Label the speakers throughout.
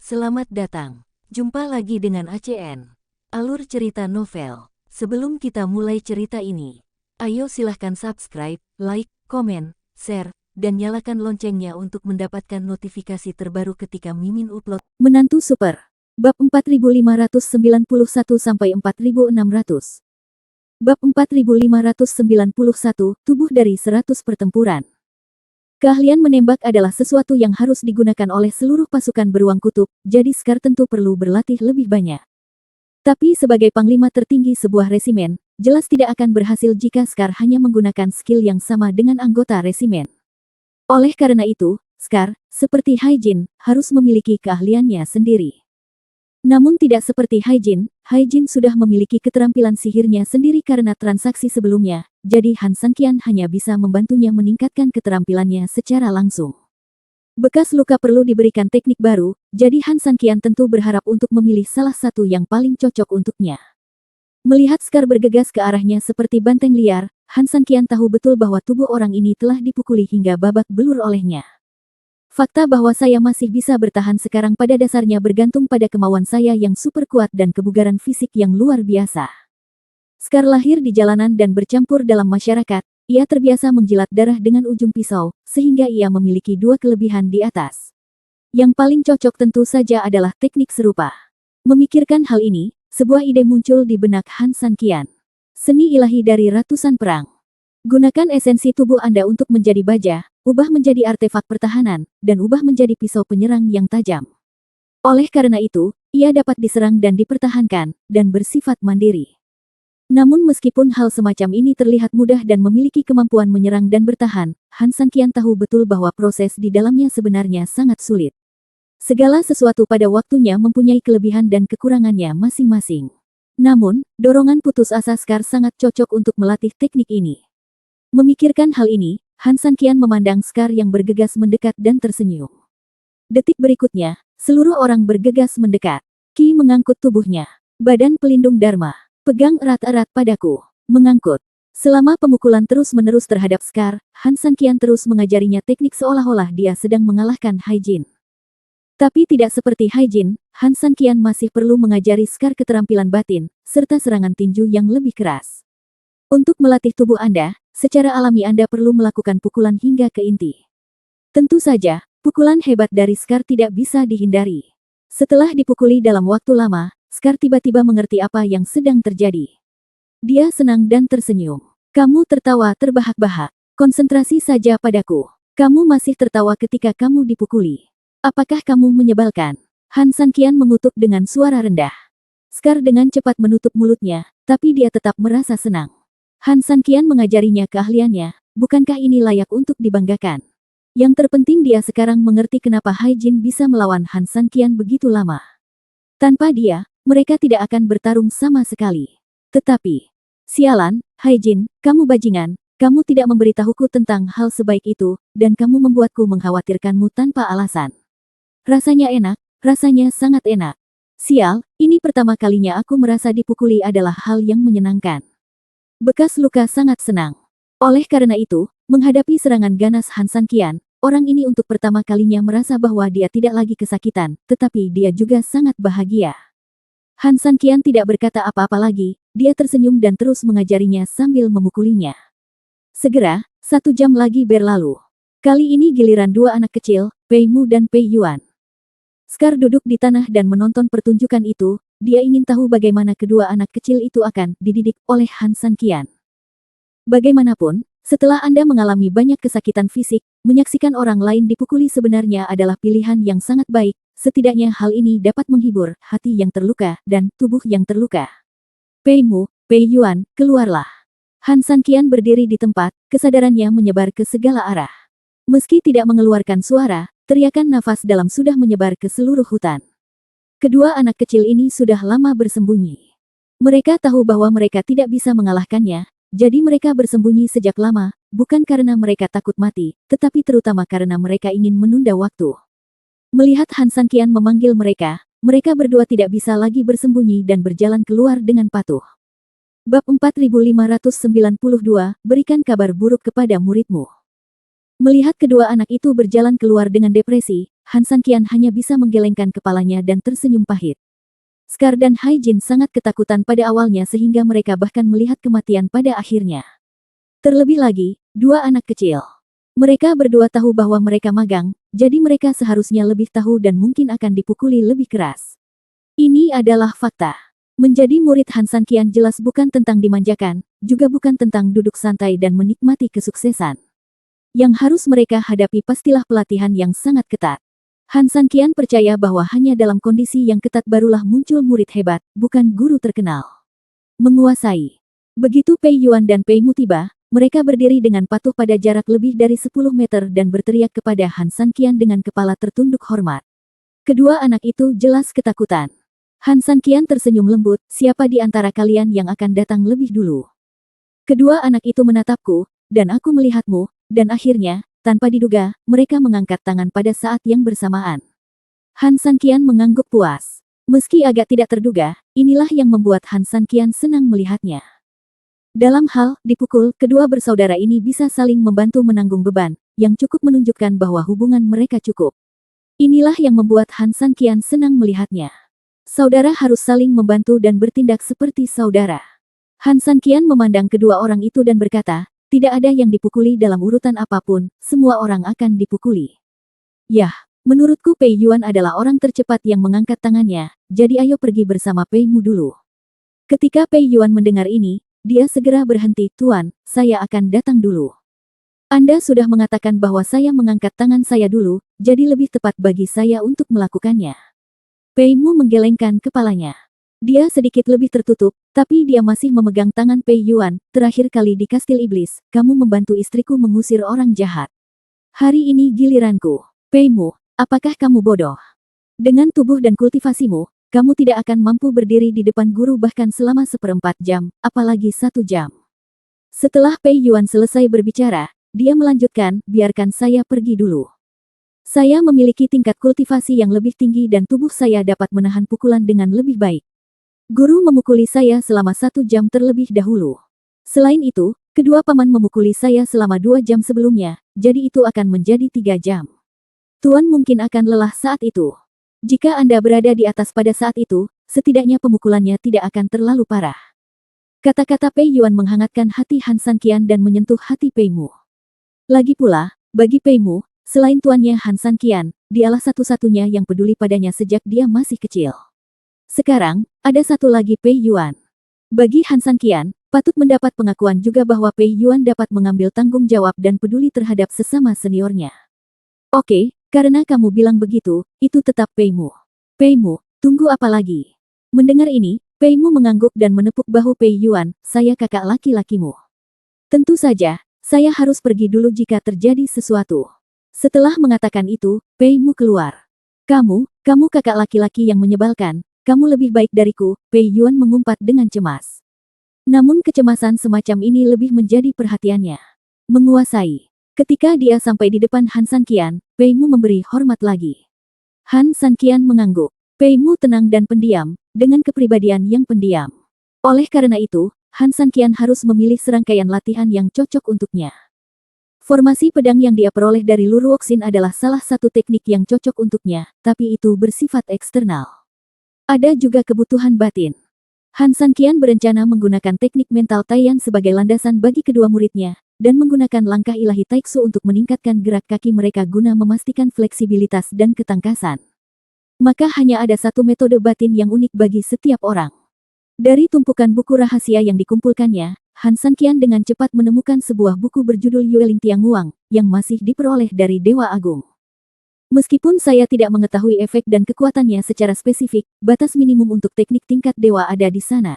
Speaker 1: Selamat datang. Jumpa lagi dengan ACN. Alur cerita novel. Sebelum kita mulai cerita ini, ayo silahkan subscribe, like, komen, share, dan nyalakan loncengnya untuk mendapatkan notifikasi terbaru ketika Mimin upload. Menantu Super. Bab 4591-4600. Bab 4591, tubuh dari 100 pertempuran. Keahlian menembak adalah sesuatu yang harus digunakan oleh seluruh pasukan beruang kutub, jadi Scar tentu perlu berlatih lebih banyak. Tapi sebagai panglima tertinggi sebuah resimen, jelas tidak akan berhasil jika Scar hanya menggunakan skill yang sama dengan anggota resimen. Oleh karena itu, Scar, seperti Haijin, harus memiliki keahliannya sendiri. Namun tidak seperti Haijin sudah memiliki keterampilan sihirnya sendiri karena transaksi sebelumnya, jadi Han Sanqian hanya bisa membantunya meningkatkan keterampilannya secara langsung. Bekas luka perlu diberikan teknik baru, jadi Han Sanqian tentu berharap untuk memilih salah satu yang paling cocok untuknya. Melihat Scar bergegas ke arahnya seperti banteng liar, Han Sanqian tahu betul bahwa tubuh orang ini telah dipukuli hingga babak belur olehnya. Fakta bahwa saya masih bisa bertahan sekarang pada dasarnya bergantung pada kemauan saya yang super kuat dan kebugaran fisik yang luar biasa. Scar lahir di jalanan dan bercampur dalam masyarakat, ia terbiasa menjilat darah dengan ujung pisau, sehingga ia memiliki dua kelebihan di atas. Yang paling cocok tentu saja adalah teknik serupa. Memikirkan hal ini, sebuah ide muncul di benak Han Sanqian. Seni ilahi dari ratusan perang. Gunakan esensi tubuh Anda untuk menjadi baja, ubah menjadi artefak pertahanan, dan ubah menjadi pisau penyerang yang tajam. Oleh karena itu, ia dapat diserang dan dipertahankan, dan bersifat mandiri. Namun meskipun hal semacam ini terlihat mudah dan memiliki kemampuan menyerang dan bertahan, Han Sanqian tahu betul bahwa proses di dalamnya sebenarnya sangat sulit. Segala sesuatu pada waktunya mempunyai kelebihan dan kekurangannya masing-masing. Namun, dorongan putus asa Scar sangat cocok untuk melatih teknik ini. Memikirkan hal ini, Han Sanqian memandang Scar yang bergegas mendekat dan tersenyum. Detik berikutnya, seluruh orang bergegas mendekat. Qi mengangkut tubuhnya. Badan pelindung Dharma. Pegang erat-erat padaku. Mengangkut. Selama pemukulan terus-menerus terhadap Scar, Han Sanqian terus mengajarinya teknik seolah-olah dia sedang mengalahkan Haijin. Tapi tidak seperti Haijin, Han Sanqian masih perlu mengajari Scar keterampilan batin, serta serangan tinju yang lebih keras. Untuk melatih tubuh Anda, secara alami Anda perlu melakukan pukulan hingga ke inti. Tentu saja, pukulan hebat dari Scar tidak bisa dihindari. Setelah dipukuli dalam waktu lama, Scar tiba-tiba mengerti apa yang sedang terjadi. Dia senang dan tersenyum. Kamu tertawa terbahak-bahak. Konsentrasi saja padaku. Kamu masih tertawa ketika kamu dipukuli. Apakah kamu menyebalkan? Han Sanqian mengutuk dengan suara rendah. Scar dengan cepat menutup mulutnya, tapi dia tetap merasa senang. Han Sanqian mengajarinya keahliannya, bukankah ini layak untuk dibanggakan? Yang terpenting dia sekarang mengerti kenapa Haijin bisa melawan Han Sanqian begitu lama. Tanpa dia, mereka tidak akan bertarung sama sekali. Tetapi, sialan, Haijin, kamu bajingan, kamu tidak memberitahuku tentang hal sebaik itu, dan kamu membuatku mengkhawatirkanmu tanpa alasan. Rasanya enak, rasanya sangat enak. Sial, ini pertama kalinya aku merasa dipukuli adalah hal yang menyenangkan. Bekas luka sangat senang. Oleh karena itu, menghadapi serangan ganas Han Sanqian, orang ini untuk pertama kalinya merasa bahwa dia tidak lagi kesakitan, tetapi dia juga sangat bahagia. Han Sanqian tidak berkata apa-apa lagi, dia tersenyum dan terus mengajarinya sambil memukulinya. Segera, 1 jam lagi berlalu. Kali ini giliran dua anak kecil, Pei Mu dan Pei Yuan. Scar duduk di tanah dan menonton pertunjukan itu. Dia ingin tahu bagaimana kedua anak kecil itu akan dididik oleh Han Sanqian. Bagaimanapun, setelah Anda mengalami banyak kesakitan fisik, menyaksikan orang lain dipukuli sebenarnya adalah pilihan yang sangat baik, setidaknya hal ini dapat menghibur hati yang terluka dan tubuh yang terluka. Pei Mu, Pei Yuan, keluarlah. Han Sanqian berdiri di tempat, kesadarannya menyebar ke segala arah. Meski tidak mengeluarkan suara, teriakan nafas dalam sudah menyebar ke seluruh hutan. Kedua anak kecil ini sudah lama bersembunyi. Mereka tahu bahwa mereka tidak bisa mengalahkannya, jadi mereka bersembunyi sejak lama, bukan karena mereka takut mati, tetapi terutama karena mereka ingin menunda waktu. Melihat Han Sanqian memanggil mereka, mereka berdua tidak bisa lagi bersembunyi dan berjalan keluar dengan patuh. Bab 4592, berikan kabar buruk kepada muridmu. Melihat kedua anak itu berjalan keluar dengan depresi, Han Sanqian hanya bisa menggelengkan kepalanya dan tersenyum pahit. Scar dan Hai Jin sangat ketakutan pada awalnya sehingga mereka bahkan melihat kematian pada akhirnya. Terlebih lagi, dua anak kecil. Mereka berdua tahu bahwa mereka magang, jadi mereka seharusnya lebih tahu dan mungkin akan dipukuli lebih keras. Ini adalah fakta. Menjadi murid Han Sanqian jelas bukan tentang dimanjakan, juga bukan tentang duduk santai dan menikmati kesuksesan. Yang harus mereka hadapi pastilah pelatihan yang sangat ketat. Han Sanqian percaya bahwa hanya dalam kondisi yang ketat barulah muncul murid hebat, bukan guru terkenal. Menguasai. Begitu Pei Yuan dan Pei Mu tiba, mereka berdiri dengan patuh pada jarak lebih dari 10 meter dan berteriak kepada Han Sanqian dengan kepala tertunduk hormat. Kedua anak itu jelas ketakutan. Han Sanqian tersenyum lembut, siapa di antara kalian yang akan datang lebih dulu? Kedua anak itu menatapku, dan aku melihatmu, dan akhirnya, tanpa diduga, mereka mengangkat tangan pada saat yang bersamaan. Han Sanqian mengangguk puas. Meski agak tidak terduga, inilah yang membuat Han Sanqian senang melihatnya. Dalam hal dipukul, kedua bersaudara ini bisa saling membantu menanggung beban, yang cukup menunjukkan bahwa hubungan mereka cukup. Inilah yang membuat Han Sanqian senang melihatnya. Saudara harus saling membantu dan bertindak seperti saudara. Han Sanqian memandang kedua orang itu dan berkata, tidak ada yang dipukuli dalam urutan apapun, semua orang akan dipukuli. Yah, menurutku Pei Yuan adalah orang tercepat yang mengangkat tangannya, jadi ayo pergi bersama Pei Mu dulu. Ketika Pei Yuan mendengar ini, dia segera berhenti, Tuan, saya akan datang dulu. Anda sudah mengatakan bahwa saya mengangkat tangan saya dulu, jadi lebih tepat bagi saya untuk melakukannya. Pei Mu menggelengkan kepalanya. Dia sedikit lebih tertutup, tapi dia masih memegang tangan Pei Yuan. Terakhir kali di Kastil Iblis, kamu membantu istriku mengusir orang jahat. Hari ini giliranku. Pei Mu, apakah kamu bodoh? Dengan tubuh dan kultivasimu, kamu tidak akan mampu berdiri di depan guru bahkan selama 1/4 jam, apalagi 1 jam. Setelah Pei Yuan selesai berbicara, dia melanjutkan, biarkan saya pergi dulu. Saya memiliki tingkat kultivasi yang lebih tinggi dan tubuh saya dapat menahan pukulan dengan lebih baik. Guru memukuli saya selama 1 jam terlebih dahulu. Selain itu, kedua paman memukuli saya selama 2 jam sebelumnya, jadi itu akan menjadi 3 jam. Tuan mungkin akan lelah saat itu. Jika Anda berada di atas pada saat itu, setidaknya pemukulannya tidak akan terlalu parah. Kata-kata Pei Yuan menghangatkan hati Han Sanqian dan menyentuh hati Pei Mu. Lagi pula, bagi Pei Mu, selain tuannya Han Sanqian, dialah satu-satunya yang peduli padanya sejak dia masih kecil. Sekarang, ada satu lagi Pei Yuan. Bagi Han Sanqian, patut mendapat pengakuan juga bahwa Pei Yuan dapat mengambil tanggung jawab dan peduli terhadap sesama seniornya. Oke, karena kamu bilang begitu, itu tetap Pei Mu. Pei Mu, tunggu apa lagi? Mendengar ini, Pei Mu mengangguk dan menepuk bahu Pei Yuan, saya kakak laki-lakimu. Tentu saja, saya harus pergi dulu jika terjadi sesuatu. Setelah mengatakan itu, Pei Mu keluar. Kamu kakak laki-laki yang menyebalkan. Kamu lebih baik dariku, Pei Yuan mengumpat dengan cemas. Namun kecemasan semacam ini lebih menjadi perhatiannya. Menguasai. Ketika dia sampai di depan Han Sanqian, Pei Mu memberi hormat lagi. Han Sanqian mengangguk. Pei Mu tenang dan pendiam, dengan kepribadian yang pendiam. Oleh karena itu, Han Sanqian harus memilih serangkaian latihan yang cocok untuknya. Formasi pedang yang dia peroleh dari Luruoxin adalah salah satu teknik yang cocok untuknya, tapi itu bersifat eksternal. Ada juga kebutuhan batin. Han Sanqian berencana menggunakan teknik mental Taiyan sebagai landasan bagi kedua muridnya, dan menggunakan langkah ilahi Taiksu untuk meningkatkan gerak kaki mereka guna memastikan fleksibilitas dan ketangkasan. Maka hanya ada satu metode batin yang unik bagi setiap orang. Dari tumpukan buku rahasia yang dikumpulkannya, Han Sanqian dengan cepat menemukan sebuah buku berjudul Yueling Tianguang, yang masih diperoleh dari Dewa Agung. Meskipun saya tidak mengetahui efek dan kekuatannya secara spesifik, batas minimum untuk teknik tingkat dewa ada di sana.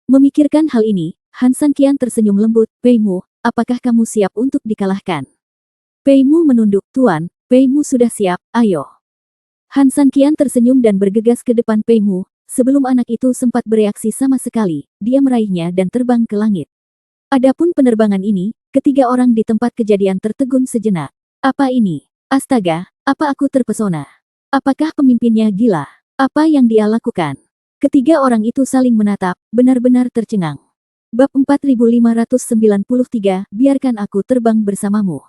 Speaker 1: Memikirkan hal ini, Han Sanqian tersenyum lembut, Pei Mu, apakah kamu siap untuk dikalahkan? Pei Mu menunduk, Tuan, Pei Mu sudah siap, ayo. Han Sanqian tersenyum dan bergegas ke depan Pei Mu, sebelum anak itu sempat bereaksi sama sekali, dia meraihnya dan terbang ke langit. Adapun penerbangan ini, ketiga orang di tempat kejadian tertegun sejenak. Apa ini? Astaga, apa aku terpesona? Apakah pemimpinnya gila? Apa yang dia lakukan? Ketiga orang itu saling menatap, benar-benar tercengang. Bab 4593, biarkan aku terbang bersamamu.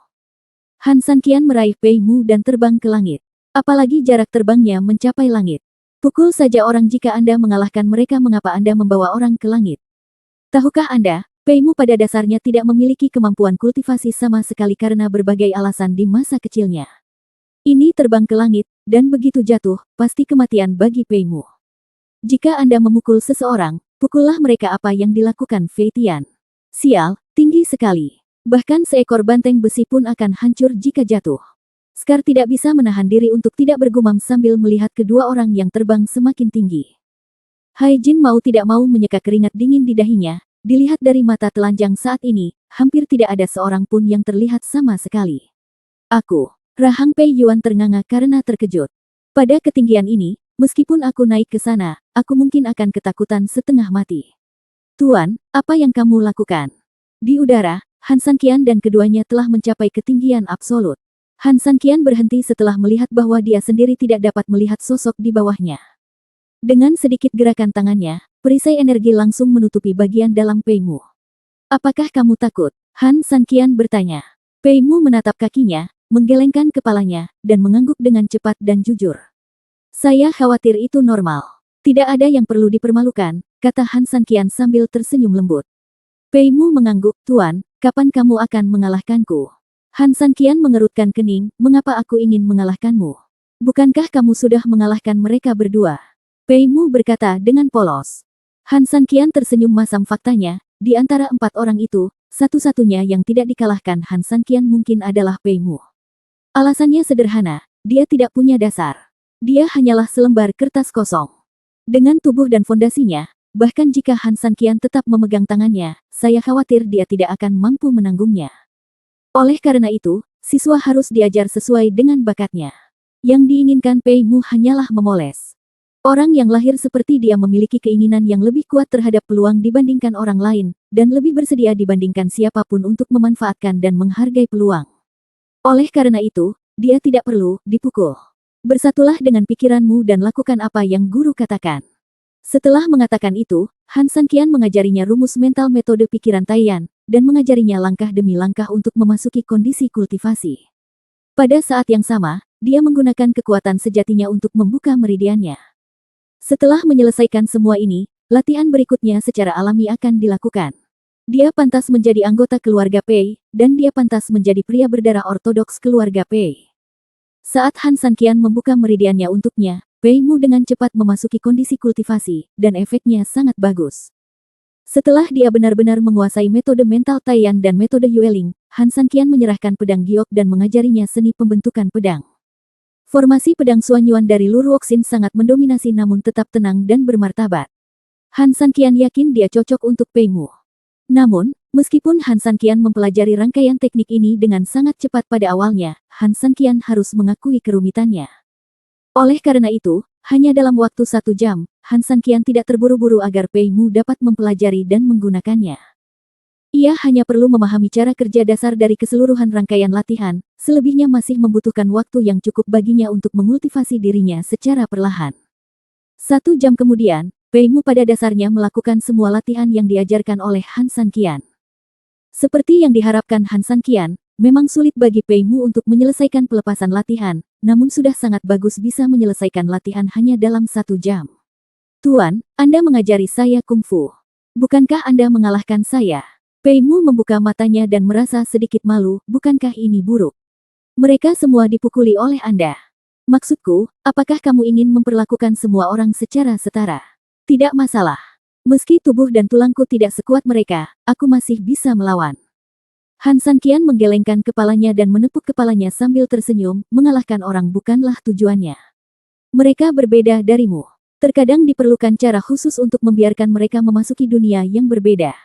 Speaker 1: Han Sanqian meraih Pei Mu dan terbang ke langit. Apalagi jarak terbangnya mencapai langit. Pukul saja orang jika Anda mengalahkan mereka. Mengapa Anda membawa orang ke langit? Tahukah Anda, Peimu pada dasarnya tidak memiliki kemampuan kultivasi sama sekali karena berbagai alasan di masa kecilnya. Ini terbang ke langit, dan begitu jatuh, pasti kematian bagi Peimu. Jika Anda memukul seseorang, pukullah mereka. Apa yang dilakukan Fei Tian. Sial, tinggi sekali. Bahkan seekor banteng besi pun akan hancur jika jatuh. Scar tidak bisa menahan diri untuk tidak bergumam sambil melihat kedua orang yang terbang semakin tinggi. Hai Jin mau tidak mau menyeka keringat dingin di dahinya. Dilihat dari mata telanjang saat ini, hampir tidak ada seorang pun yang terlihat sama sekali. Aku, rahang Pei Yuan ternganga karena terkejut. Pada ketinggian ini, meskipun aku naik ke sana, aku mungkin akan ketakutan setengah mati. Tuan, apa yang kamu lakukan? Di udara, Han Sanqian dan keduanya telah mencapai ketinggian absolut. Han Sanqian berhenti setelah melihat bahwa dia sendiri tidak dapat melihat sosok di bawahnya. Dengan sedikit gerakan tangannya, perisai energi langsung menutupi bagian dalam Peimu. Apakah kamu takut? Han Sanqian bertanya. Peimu menatap kakinya, menggelengkan kepalanya, dan mengangguk dengan cepat dan jujur. Saya khawatir itu normal. Tidak ada yang perlu dipermalukan, kata Han Sanqian sambil tersenyum lembut. Peimu mengangguk, Tuan, kapan kamu akan mengalahkanku? Han Sanqian mengerutkan kening, mengapa aku ingin mengalahkanmu? Bukankah kamu sudah mengalahkan mereka berdua? Peimu berkata dengan polos. Han Sanqian tersenyum masam faktanya, di antara 4 orang itu, satu-satunya yang tidak dikalahkan Han Sanqian mungkin adalah Peimu. Alasannya sederhana, dia tidak punya dasar. Dia hanyalah selembar kertas kosong. Dengan tubuh dan fondasinya, bahkan jika Han Sanqian tetap memegang tangannya, saya khawatir dia tidak akan mampu menanggungnya. Oleh karena itu, siswa harus diajar sesuai dengan bakatnya. Yang diinginkan Peimu hanyalah memoles. Orang yang lahir seperti dia memiliki keinginan yang lebih kuat terhadap peluang dibandingkan orang lain, dan lebih bersedia dibandingkan siapapun untuk memanfaatkan dan menghargai peluang. Oleh karena itu, dia tidak perlu dipukul. Bersatulah dengan pikiranmu dan lakukan apa yang guru katakan. Setelah mengatakan itu, Han Sanqian mengajarinya rumus mental metode pikiran Taiyan, dan mengajarinya langkah demi langkah untuk memasuki kondisi kultivasi. Pada saat yang sama, dia menggunakan kekuatan sejatinya untuk membuka meridiannya. Setelah menyelesaikan semua ini, latihan berikutnya secara alami akan dilakukan. Dia pantas menjadi anggota keluarga Pei, dan dia pantas menjadi pria berdarah ortodoks keluarga Pei. Saat Han Sanqian membuka meridiannya untuknya, Peimu dengan cepat memasuki kondisi kultivasi, dan efeknya sangat bagus. Setelah dia benar-benar menguasai metode mental Taiyan dan metode Yueling, Han Sanqian menyerahkan pedang giok dan mengajarinya seni pembentukan pedang. Formasi pedang Suanyuan dari Luruoxin sangat mendominasi namun tetap tenang dan bermartabat. Han Sanqian yakin dia cocok untuk Peimu. Namun, meskipun Han Sanqian mempelajari rangkaian teknik ini dengan sangat cepat pada awalnya, Han Sanqian harus mengakui kerumitannya. Oleh karena itu, hanya dalam waktu 1 jam, Han Sanqian tidak terburu-buru agar Peimu dapat mempelajari dan menggunakannya. Ia hanya perlu memahami cara kerja dasar dari keseluruhan rangkaian latihan, selebihnya masih membutuhkan waktu yang cukup baginya untuk mengultivasi dirinya secara perlahan. 1 jam kemudian, Peimu pada dasarnya melakukan semua latihan yang diajarkan oleh Han Sanqian. Seperti yang diharapkan Han Sanqian, memang sulit bagi Peimu untuk menyelesaikan pelepasan latihan, namun sudah sangat bagus bisa menyelesaikan latihan hanya dalam 1 jam. Tuan, Anda mengajari saya kungfu. Bukankah Anda mengalahkan saya? Peimu membuka matanya dan merasa sedikit malu, bukankah ini buruk? Mereka semua dipukuli oleh Anda. Maksudku, apakah kamu ingin memperlakukan semua orang secara setara? Tidak masalah. Meski tubuh dan tulangku tidak sekuat mereka, aku masih bisa melawan. Han Sanqian menggelengkan kepalanya dan menepuk kepalanya sambil tersenyum, mengalahkan orang bukanlah tujuannya. Mereka berbeda darimu. Terkadang diperlukan cara khusus untuk membiarkan mereka memasuki dunia yang berbeda.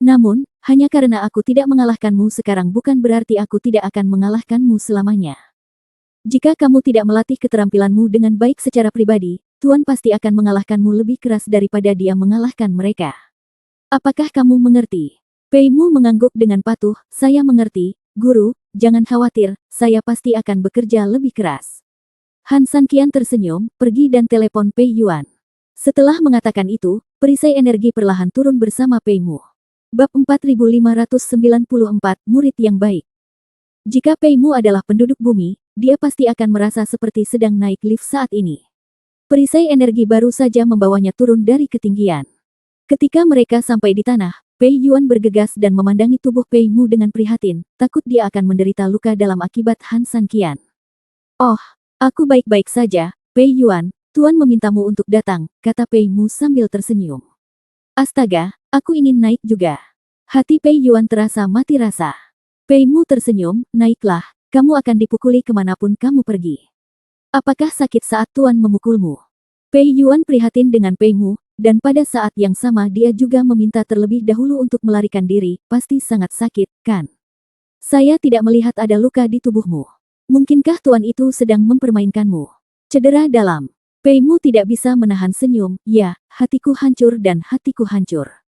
Speaker 1: Namun, hanya karena aku tidak mengalahkanmu sekarang bukan berarti aku tidak akan mengalahkanmu selamanya. Jika kamu tidak melatih keterampilanmu dengan baik secara pribadi, Tuan pasti akan mengalahkanmu lebih keras daripada dia mengalahkan mereka. Apakah kamu mengerti? Peimu mengangguk dengan patuh, saya mengerti, guru, jangan khawatir, saya pasti akan bekerja lebih keras. Han Sanqian tersenyum, pergi dan telepon Pei Yuan. Setelah mengatakan itu, perisai energi perlahan turun bersama Peimu. Bab 4594, Murid yang Baik. Jika Peimu adalah penduduk bumi, dia pasti akan merasa seperti sedang naik lift saat ini. Perisai energi baru saja membawanya turun dari ketinggian. Ketika mereka sampai di tanah, Pei Yuan bergegas dan memandangi tubuh Pei Mu dengan prihatin, takut dia akan menderita luka dalam akibat Han San Qian. "Oh, aku baik-baik saja, Pei Yuan, Tuan memintamu untuk datang," kata Pei Mu sambil tersenyum. "Astaga, aku ingin naik juga." Hati Pei Yuan terasa mati rasa. Pei Mu tersenyum, "Naiklah, kamu akan dipukuli kemanapun kamu pergi." "Apakah sakit saat Tuan memukulmu?" Pei Yuan prihatin dengan Pei Mu, dan pada saat yang sama dia juga meminta terlebih dahulu untuk melarikan diri, "Pasti sangat sakit, kan? Saya tidak melihat ada luka di tubuhmu. Mungkinkah Tuan itu sedang mempermainkanmu?" Cedera dalam. Pei Mu tidak bisa menahan senyum, "Ya, hatiku hancur dan hatiku hancur."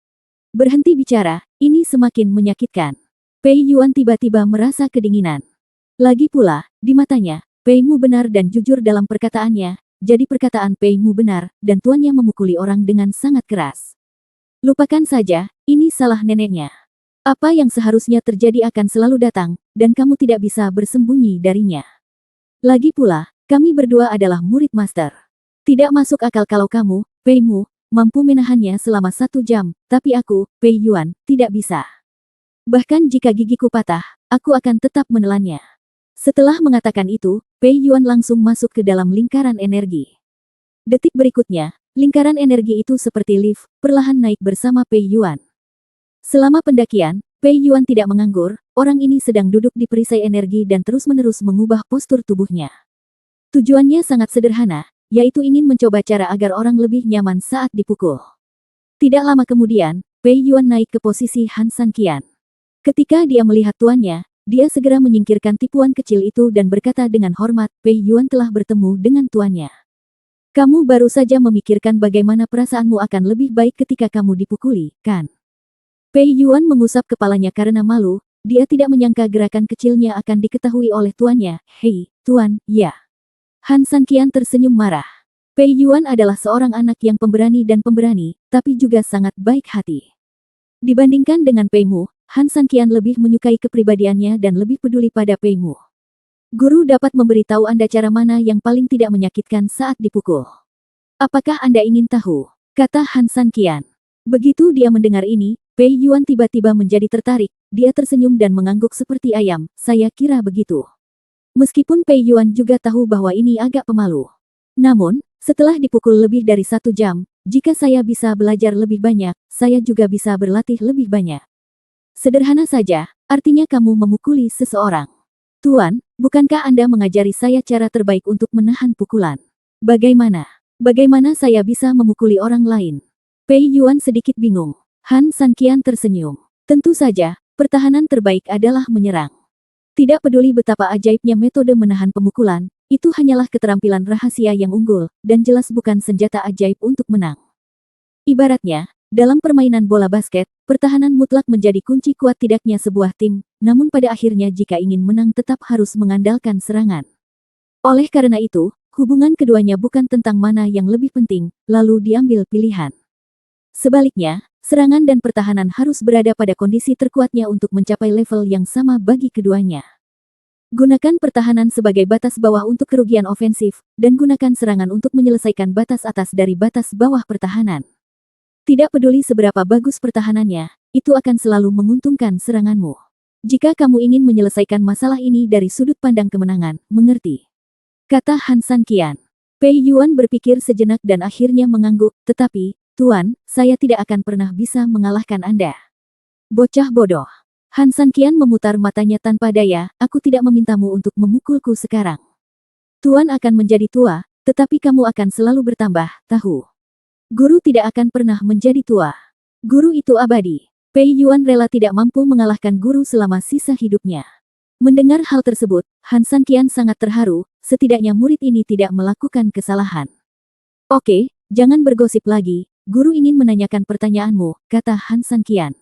Speaker 1: Berhenti bicara, ini semakin menyakitkan. Pei Yuan tiba-tiba merasa kedinginan. Lagi pula, di matanya, Pei Mu benar dan jujur dalam perkataannya, jadi perkataan Pei Mu benar, dan tuannya memukuli orang dengan sangat keras. Lupakan saja, ini salah neneknya. Apa yang seharusnya terjadi akan selalu datang, dan kamu tidak bisa bersembunyi darinya. Lagi pula, kami berdua adalah murid master. Tidak masuk akal kalau kamu, Pei Mu, mampu menahannya selama 1 jam, tapi aku, Pei Yuan, tidak bisa. Bahkan jika gigiku patah, aku akan tetap menelannya. Setelah mengatakan itu, Pei Yuan langsung masuk ke dalam lingkaran energi. Detik berikutnya, lingkaran energi itu seperti lift, perlahan naik bersama Pei Yuan. Selama pendakian, Pei Yuan tidak menganggur, orang ini sedang duduk di perisai energi dan terus-menerus mengubah postur tubuhnya. Tujuannya sangat sederhana, yaitu ingin mencoba cara agar orang lebih nyaman saat dipukul. Tidak lama kemudian, Pei Yuan naik ke posisi Han San Qian. Ketika dia melihat tuannya, dia segera menyingkirkan tipuan kecil itu dan berkata dengan hormat, "Pei Yuan telah bertemu dengan tuannya. Kamu baru saja memikirkan bagaimana perasaanmu akan lebih baik ketika kamu dipukuli, kan?" Pei Yuan mengusap kepalanya karena malu, dia tidak menyangka gerakan kecilnya akan diketahui oleh tuannya. "Hei, tuan, ya." Han San Qian tersenyum marah. Pei Yuan adalah seorang anak yang pemberani dan pemberani, tapi juga sangat baik hati. Dibandingkan dengan Pei Mu, Han San Qian lebih menyukai kepribadiannya dan lebih peduli pada Pei Mu. "Guru dapat memberitahu Anda cara mana yang paling tidak menyakitkan saat dipukul. Apakah Anda ingin tahu?" kata Han San Qian. Begitu dia mendengar ini, Pei Yuan tiba-tiba menjadi tertarik, dia tersenyum dan mengangguk seperti ayam, "Saya kira begitu." Meskipun Pei Yuan juga tahu bahwa ini agak pemalu. Namun, setelah dipukul lebih dari 1 jam, jika saya bisa belajar lebih banyak, saya juga bisa berlatih lebih banyak. Sederhana saja, artinya kamu memukuli seseorang. "Tuan, bukankah Anda mengajari saya cara terbaik untuk menahan pukulan? Bagaimana? Bagaimana saya bisa memukuli orang lain?" Pei Yuan sedikit bingung. Han San Qian tersenyum. "Tentu saja, pertahanan terbaik adalah menyerang. Tidak peduli betapa ajaibnya metode menahan pemukulan, itu hanyalah keterampilan rahasia yang unggul, dan jelas bukan senjata ajaib untuk menang. Ibaratnya, dalam permainan bola basket, pertahanan mutlak menjadi kunci kuat tidaknya sebuah tim, namun pada akhirnya jika ingin menang tetap harus mengandalkan serangan. Oleh karena itu, hubungan keduanya bukan tentang mana yang lebih penting, lalu diambil pilihan. Sebaliknya, serangan dan pertahanan harus berada pada kondisi terkuatnya untuk mencapai level yang sama bagi keduanya. Gunakan pertahanan sebagai batas bawah untuk kerugian ofensif, dan gunakan serangan untuk menyelesaikan batas atas dari batas bawah pertahanan. Tidak peduli seberapa bagus pertahanannya, itu akan selalu menguntungkan seranganmu. Jika kamu ingin menyelesaikan masalah ini dari sudut pandang kemenangan, mengerti?" kata Han San Qian. Pei Yuan berpikir sejenak dan akhirnya mengangguk, "Tetapi, Tuan, saya tidak akan pernah bisa mengalahkan Anda." "Bocah bodoh." Han San Qian memutar matanya tanpa daya, "Aku tidak memintamu untuk memukulku sekarang. Tuan akan menjadi tua, tetapi kamu akan selalu bertambah, tahu. Guru tidak akan pernah menjadi tua. Guru itu abadi." Pei Yuan rela tidak mampu mengalahkan guru selama sisa hidupnya. Mendengar hal tersebut, Han San Qian sangat terharu, setidaknya murid ini tidak melakukan kesalahan. "Oke, jangan bergosip lagi, guru ingin menanyakan pertanyaanmu," kata Han San Qian.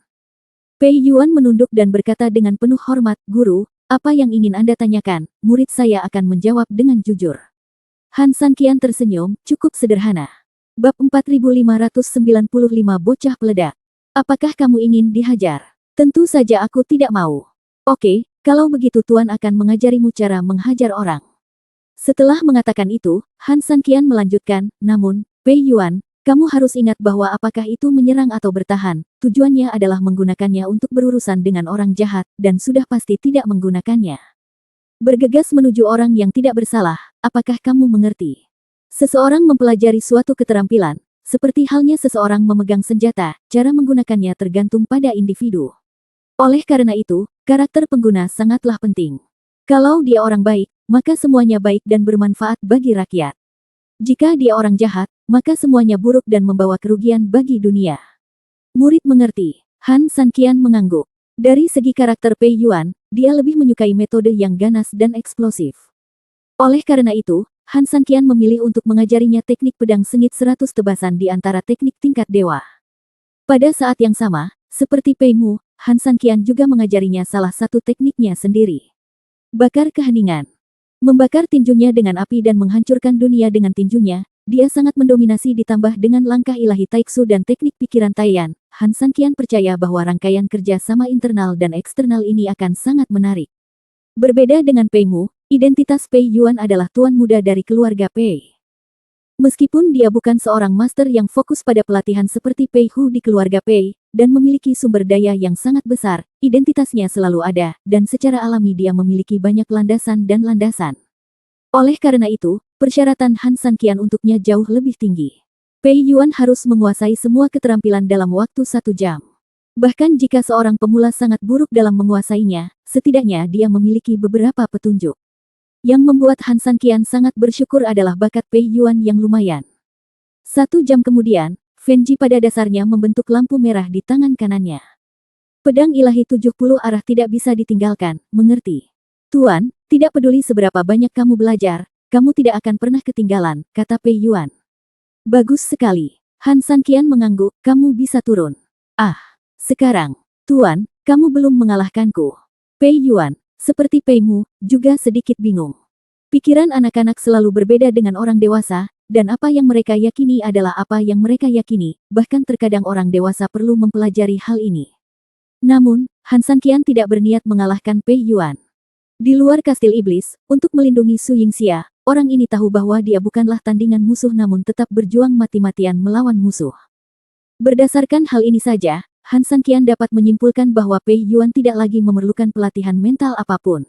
Speaker 1: Pei Yuan menunduk dan berkata dengan penuh hormat, "Guru, apa yang ingin Anda tanyakan, murid saya akan menjawab dengan jujur." Han San Qian tersenyum, "Cukup sederhana. Bab 4595 Bocah Peledak. Apakah kamu ingin dihajar?" "Tentu saja aku tidak mau." "Oke, kalau begitu Tuan akan mengajarimu cara menghajar orang." Setelah mengatakan itu, Han Sanqian melanjutkan, namun, Pei Yuan, kamu harus ingat bahwa apakah itu menyerang atau bertahan, tujuannya adalah menggunakannya untuk berurusan dengan orang jahat, dan sudah pasti tidak menggunakannya. Bergegas menuju orang yang tidak bersalah, apakah kamu mengerti? Seseorang mempelajari suatu keterampilan, seperti halnya seseorang memegang senjata, cara menggunakannya tergantung pada individu. Oleh karena itu, karakter pengguna sangatlah penting. Kalau dia orang baik, maka semuanya baik dan bermanfaat bagi rakyat. Jika dia orang jahat, maka semuanya buruk dan membawa kerugian bagi dunia. Murid mengerti. Han Sanqian mengangguk. Dari segi karakter Pei Yuan, dia lebih menyukai metode yang ganas dan eksplosif. Oleh karena itu, Han Sanqian memilih untuk mengajarinya teknik pedang sengit 100 tebasan di antara teknik tingkat dewa. Pada saat yang sama, seperti Pei Mu, Han Sanqian juga mengajarinya salah satu tekniknya sendiri. Bakar keheningan. Membakar tinjunya dengan api dan menghancurkan dunia dengan tinjunya, dia sangat mendominasi ditambah dengan langkah ilahi Taiksu dan teknik pikiran Taiyan. Han Sanqian percaya bahwa rangkaian kerja sama internal dan eksternal ini akan sangat menarik. Berbeda dengan Pei Mu, identitas Pei Yuan adalah tuan muda dari keluarga Pei. Meskipun dia bukan seorang master yang fokus pada pelatihan seperti Pei Hu di keluarga Pei, dan memiliki sumber daya yang sangat besar, identitasnya selalu ada, dan secara alami dia memiliki banyak landasan dan landasan. Oleh karena itu, persyaratan Han Sanqian untuknya jauh lebih tinggi. Pei Yuan harus menguasai semua keterampilan dalam waktu 1 jam. Bahkan jika seorang pemula sangat buruk dalam menguasainya, setidaknya dia memiliki beberapa petunjuk. Yang membuat Han Sanqian sangat bersyukur adalah bakat Pei Yuan yang lumayan. 1 jam kemudian, Fenji pada dasarnya membentuk lampu merah di tangan kanannya. Pedang ilahi 70 arah tidak bisa ditinggalkan, mengerti? Tuan, tidak peduli seberapa banyak kamu belajar, kamu tidak akan pernah ketinggalan, kata Pei Yuan. Bagus sekali. Han Sanqian mengangguk, kamu bisa turun. Ah, sekarang, Tuan, kamu belum mengalahkanku. Pei Yuan, seperti Pei Mu, juga sedikit bingung. Pikiran anak-anak selalu berbeda dengan orang dewasa, dan apa yang mereka yakini adalah apa yang mereka yakini, bahkan terkadang orang dewasa perlu mempelajari hal ini. Namun, Han Sanqian tidak berniat mengalahkan Pei Yuan. Di luar kastil iblis, untuk melindungi Su Yingxia, orang ini tahu bahwa dia bukanlah tandingan musuh namun tetap berjuang mati-matian melawan musuh. Berdasarkan hal ini saja, Han Sanqian dapat menyimpulkan bahwa Pei Yuan tidak lagi memerlukan pelatihan mental apapun.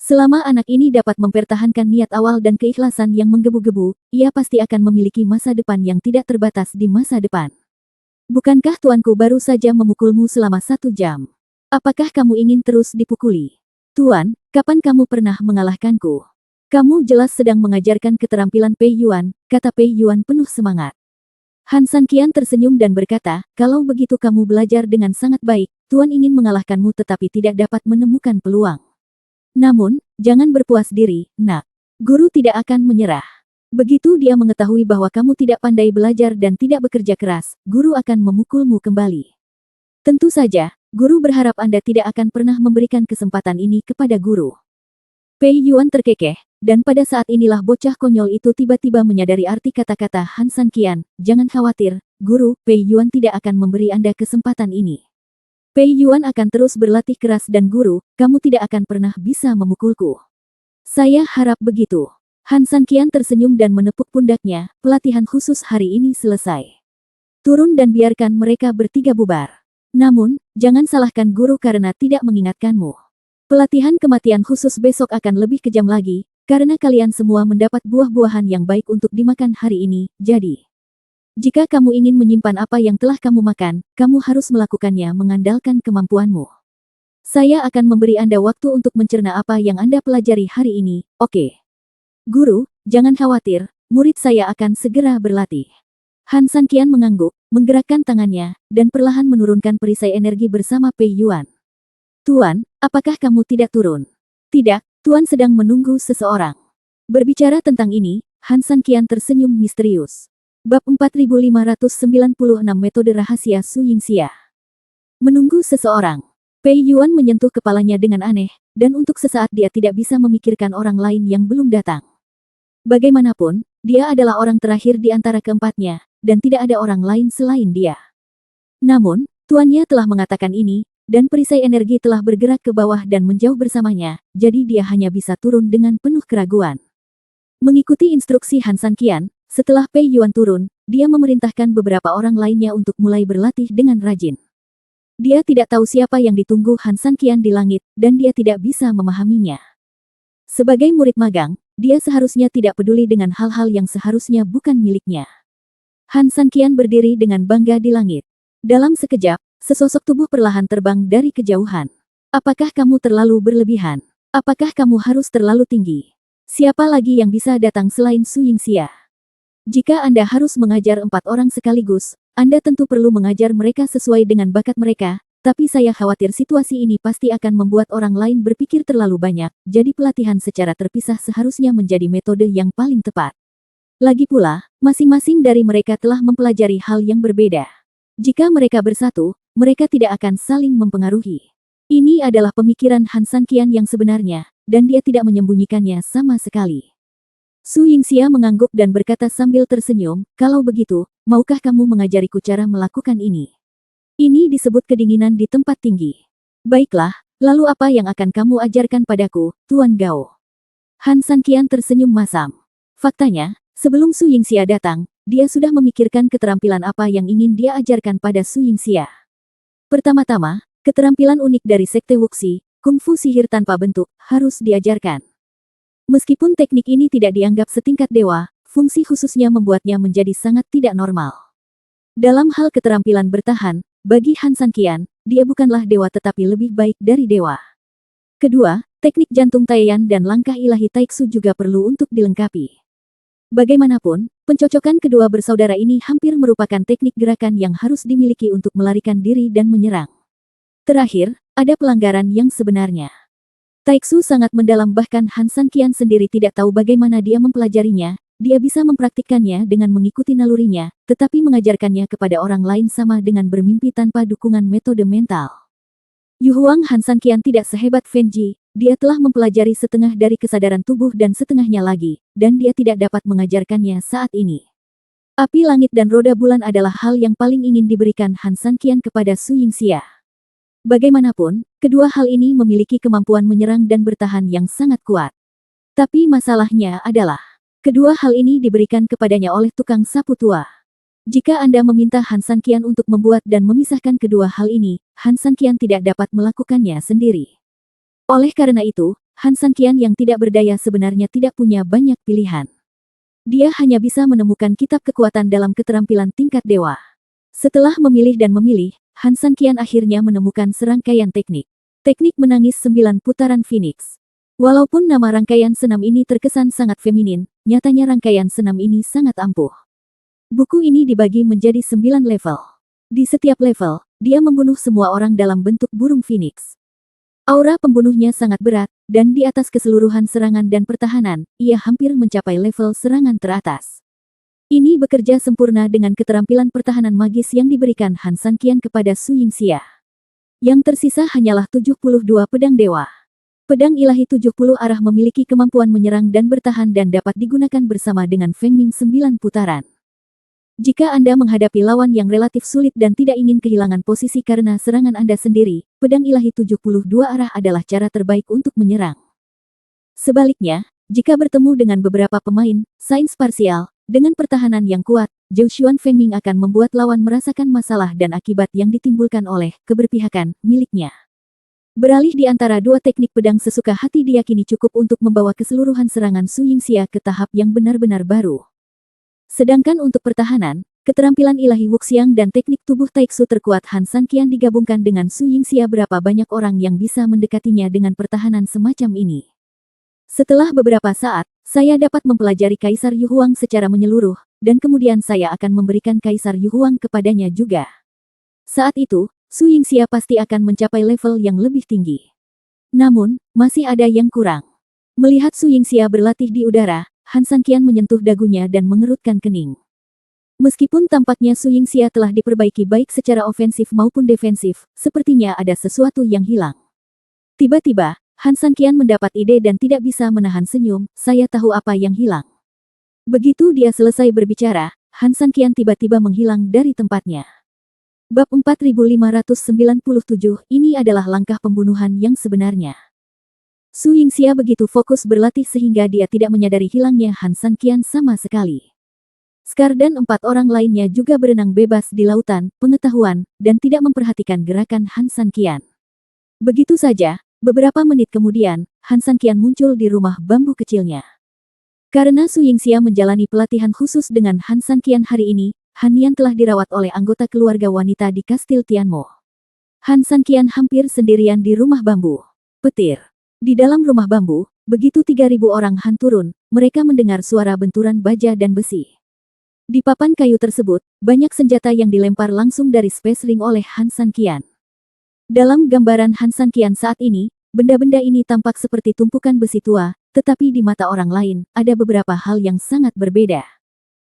Speaker 1: Selama anak ini dapat mempertahankan niat awal dan keikhlasan yang menggebu-gebu, ia pasti akan memiliki masa depan yang tidak terbatas di masa depan. Bukankah tuanku baru saja memukulmu selama 1 jam? Apakah kamu ingin terus dipukuli? Tuan, kapan kamu pernah mengalahkanku? Kamu jelas sedang mengajarkan keterampilan Pei Yuan, kata Pei Yuan penuh semangat. Han Sanqian tersenyum dan berkata, kalau begitu kamu belajar dengan sangat baik, Tuan ingin mengalahkanmu tetapi tidak dapat menemukan peluang. Namun, jangan berpuas diri, nak. Guru tidak akan menyerah. Begitu dia mengetahui bahwa kamu tidak pandai belajar dan tidak bekerja keras, guru akan memukulmu kembali. Tentu saja, guru berharap Anda tidak akan pernah memberikan kesempatan ini kepada guru. Pei Yuan terkekeh, dan pada saat inilah bocah konyol itu tiba-tiba menyadari arti kata-kata Han Sanqian, jangan khawatir, guru, Pei Yuan tidak akan memberi Anda kesempatan ini. Pei Yuan akan terus berlatih keras dan guru, kamu tidak akan pernah bisa memukulku. Saya harap begitu. Han Sanqian tersenyum dan menepuk pundaknya, pelatihan khusus hari ini selesai. Turun dan biarkan mereka bertiga bubar. Namun, jangan salahkan guru karena tidak mengingatkanmu. Pelatihan kematian khusus besok akan lebih kejam lagi, karena kalian semua mendapat buah-buahan yang baik untuk dimakan hari ini, jadi. Jika kamu ingin menyimpan apa yang telah kamu makan, kamu harus melakukannya mengandalkan kemampuanmu. Saya akan memberi Anda waktu untuk mencerna apa yang Anda pelajari hari ini, oke? Guru, jangan khawatir, murid saya akan segera berlatih. Han Sanqian mengangguk, menggerakkan tangannya, dan perlahan menurunkan perisai energi bersama Pei Yuan. Tuan, apakah kamu tidak turun? Tidak, Tuan sedang menunggu seseorang. Berbicara tentang ini, Han Sanqian tersenyum misterius. Bab 4596 Metode Rahasia Su Yingxia. Menunggu seseorang. Pei Yuan menyentuh kepalanya dengan aneh, dan untuk sesaat dia tidak bisa memikirkan orang lain yang belum datang. Bagaimanapun, dia adalah orang terakhir di antara keempatnya, dan tidak ada orang lain selain dia. Namun, tuannya telah mengatakan ini, dan perisai energi telah bergerak ke bawah dan menjauh bersamanya, jadi dia hanya bisa turun dengan penuh keraguan. Mengikuti instruksi Han Sanqian, setelah Pei Yuan turun, dia memerintahkan beberapa orang lainnya untuk mulai berlatih dengan rajin. Dia tidak tahu siapa yang ditunggu Han Sanqian di langit, dan dia tidak bisa memahaminya. Sebagai murid magang, dia seharusnya tidak peduli dengan hal-hal yang seharusnya bukan miliknya. Han Sanqian berdiri dengan bangga di langit. Dalam sekejap, sesosok tubuh perlahan terbang dari kejauhan. Apakah kamu terlalu berlebihan? Apakah kamu harus terlalu tinggi? Siapa lagi yang bisa datang selain Su Yingxia? Jika Anda harus mengajar 4 orang sekaligus, Anda tentu perlu mengajar mereka sesuai dengan bakat mereka, tapi saya khawatir situasi ini pasti akan membuat orang lain berpikir terlalu banyak, jadi pelatihan secara terpisah seharusnya menjadi metode yang paling tepat. Lagi pula, masing-masing dari mereka telah mempelajari hal yang berbeda. Jika mereka bersatu, mereka tidak akan saling mempengaruhi. Ini adalah pemikiran Han Sanqian yang sebenarnya, dan dia tidak menyembunyikannya sama sekali. Su Yingxia mengangguk dan berkata sambil tersenyum, kalau begitu, maukah kamu mengajariku cara melakukan ini? Ini disebut kedinginan di tempat tinggi. Baiklah, lalu apa yang akan kamu ajarkan padaku, Tuan Gao? Han Sanqian tersenyum masam. Faktanya, sebelum Su Yingxia datang, dia sudah memikirkan keterampilan apa yang ingin dia ajarkan pada Su Yingxia. Pertama-tama, keterampilan unik dari Sekte Wuxi, Kungfu sihir tanpa bentuk, harus diajarkan. Meskipun teknik ini tidak dianggap setingkat dewa, fungsi khususnya membuatnya menjadi sangat tidak normal. Dalam hal keterampilan bertahan, bagi Han Sanqian, dia bukanlah dewa tetapi lebih baik dari dewa. Kedua, teknik jantung Taiyan dan langkah ilahi Taiksu juga perlu untuk dilengkapi. Bagaimanapun, pencocokan kedua bersaudara ini hampir merupakan teknik gerakan yang harus dimiliki untuk melarikan diri dan menyerang. Terakhir, ada pelanggaran yang sebenarnya. Taiksu sangat mendalam bahkan Han Sanqian sendiri tidak tahu bagaimana dia mempelajarinya. Dia bisa mempraktikkannya dengan mengikuti nalurinya, tetapi mengajarkannya kepada orang lain sama dengan bermimpi tanpa dukungan metode mental. Yu Huang Han Sanqian tidak sehebat Fen Ji, dia telah mempelajari setengah dari kesadaran tubuh dan setengahnya lagi, dan dia tidak dapat mengajarkannya saat ini. Api langit dan roda bulan adalah hal yang paling ingin diberikan Han Sanqian kepada Su Yingxia. Bagaimanapun, kedua hal ini memiliki kemampuan menyerang dan bertahan yang sangat kuat. Tapi masalahnya adalah, kedua hal ini diberikan kepadanya oleh tukang sapu tua. Jika Anda meminta Han Sanqian untuk membuat dan memisahkan kedua hal ini, Han Sanqian tidak dapat melakukannya sendiri. Oleh karena itu, Han Sanqian yang tidak berdaya sebenarnya tidak punya banyak pilihan. Dia hanya bisa menemukan kitab kekuatan dalam keterampilan tingkat dewa. Setelah memilih dan memilih, Han Sanqian akhirnya menemukan serangkaian teknik. Teknik menangis 9 putaran Phoenix. Walaupun nama rangkaian senam ini terkesan sangat feminin, nyatanya rangkaian senam ini sangat ampuh. Buku ini dibagi menjadi 9 level. Di setiap level, dia membunuh semua orang dalam bentuk burung Phoenix. Aura pembunuhnya sangat berat, dan di atas keseluruhan serangan dan pertahanan, ia hampir mencapai level serangan teratas. Ini bekerja sempurna dengan keterampilan pertahanan magis yang diberikan Han Sanqian kepada Su Yingxia. Yang tersisa hanyalah 72 pedang dewa. Pedang ilahi 70 arah memiliki kemampuan menyerang dan bertahan dan dapat digunakan bersama dengan Feng Ming 9 putaran. Jika Anda menghadapi lawan yang relatif sulit dan tidak ingin kehilangan posisi karena serangan Anda sendiri, pedang ilahi 72 arah adalah cara terbaik untuk menyerang. Sebaliknya, jika bertemu dengan beberapa pemain, sains parsial, dengan pertahanan yang kuat, Zhou Xuan Feng Ming akan membuat lawan merasakan masalah dan akibat yang ditimbulkan oleh keberpihakan miliknya. Beralih di antara dua teknik pedang sesuka hati diyakini cukup untuk membawa keseluruhan serangan Su Yingxia ke tahap yang benar-benar baru. Sedangkan untuk pertahanan, keterampilan ilahi Wuxiang dan teknik tubuh Taiksu terkuat Han Sanqian digabungkan dengan Su Yingxia berapa banyak orang yang bisa mendekatinya dengan pertahanan semacam ini. Setelah beberapa saat, saya dapat mempelajari Kaisar Yu Huang secara menyeluruh, dan kemudian saya akan memberikan Kaisar Yu Huang kepadanya juga. Saat itu, Su Yingxia pasti akan mencapai level yang lebih tinggi. Namun, masih ada yang kurang. Melihat Su Yingxia berlatih di udara, Han Sanqian menyentuh dagunya dan mengerutkan kening. Meskipun tampaknya Su Yingxia telah diperbaiki baik secara ofensif maupun defensif, sepertinya ada sesuatu yang hilang. Tiba-tiba, Han Sanqian mendapat ide dan tidak bisa menahan senyum, saya tahu apa yang hilang. Begitu dia selesai berbicara, Han Sanqian tiba-tiba menghilang dari tempatnya. Bab 4597, ini adalah langkah pembunuhan yang sebenarnya. Su Yingxia begitu fokus berlatih sehingga dia tidak menyadari hilangnya Han San Qian sama sekali. Scar dan 4 orang lainnya juga berenang bebas di lautan, pengetahuan, dan tidak memperhatikan gerakan Han San Qian. Begitu saja, beberapa menit kemudian, Han San Qian muncul di rumah bambu kecilnya. Karena Su Yingxia menjalani pelatihan khusus dengan Han San Qian hari ini, Han Nian telah dirawat oleh anggota keluarga wanita di Kastil Tianmo. Han San Qian hampir sendirian di rumah bambu. Petir. Di dalam rumah bambu, begitu 3.000 orang Han turun, mereka mendengar suara benturan baja dan besi. Di papan kayu tersebut, banyak senjata yang dilempar langsung dari Space Ring oleh Han San Qian. Dalam gambaran Han San Qian saat ini, benda-benda ini tampak seperti tumpukan besi tua, tetapi di mata orang lain, ada beberapa hal yang sangat berbeda.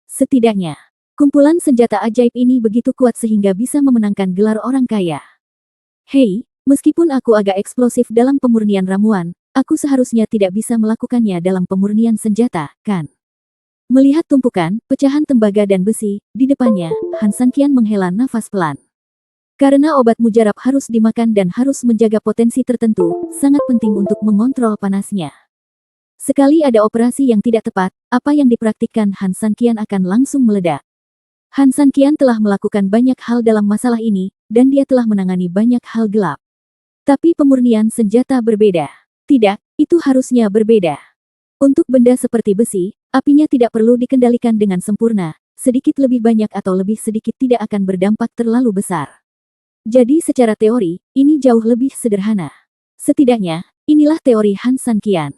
Speaker 1: Setidaknya, kumpulan senjata ajaib ini begitu kuat sehingga bisa memenangkan gelar orang kaya. Hei, meskipun aku agak eksplosif dalam pemurnian ramuan, aku seharusnya tidak bisa melakukannya dalam pemurnian senjata, kan? Melihat tumpukan, pecahan tembaga dan besi, di depannya, Han San Qian menghela nafas pelan. Karena obat mujarab harus dimakan dan harus menjaga potensi tertentu, sangat penting untuk mengontrol panasnya. Sekali ada operasi yang tidak tepat, apa yang dipraktikkan Han San Qian akan langsung meledak. Han San Qian telah melakukan banyak hal dalam masalah ini, dan dia telah menangani banyak hal gelap. Tapi pemurnian senjata berbeda. Tidak, itu harusnya berbeda. Untuk benda seperti besi, apinya tidak perlu dikendalikan dengan sempurna, sedikit lebih banyak atau lebih sedikit tidak akan berdampak terlalu besar. Jadi secara teori, ini jauh lebih sederhana. Setidaknya, inilah teori Han San Qian.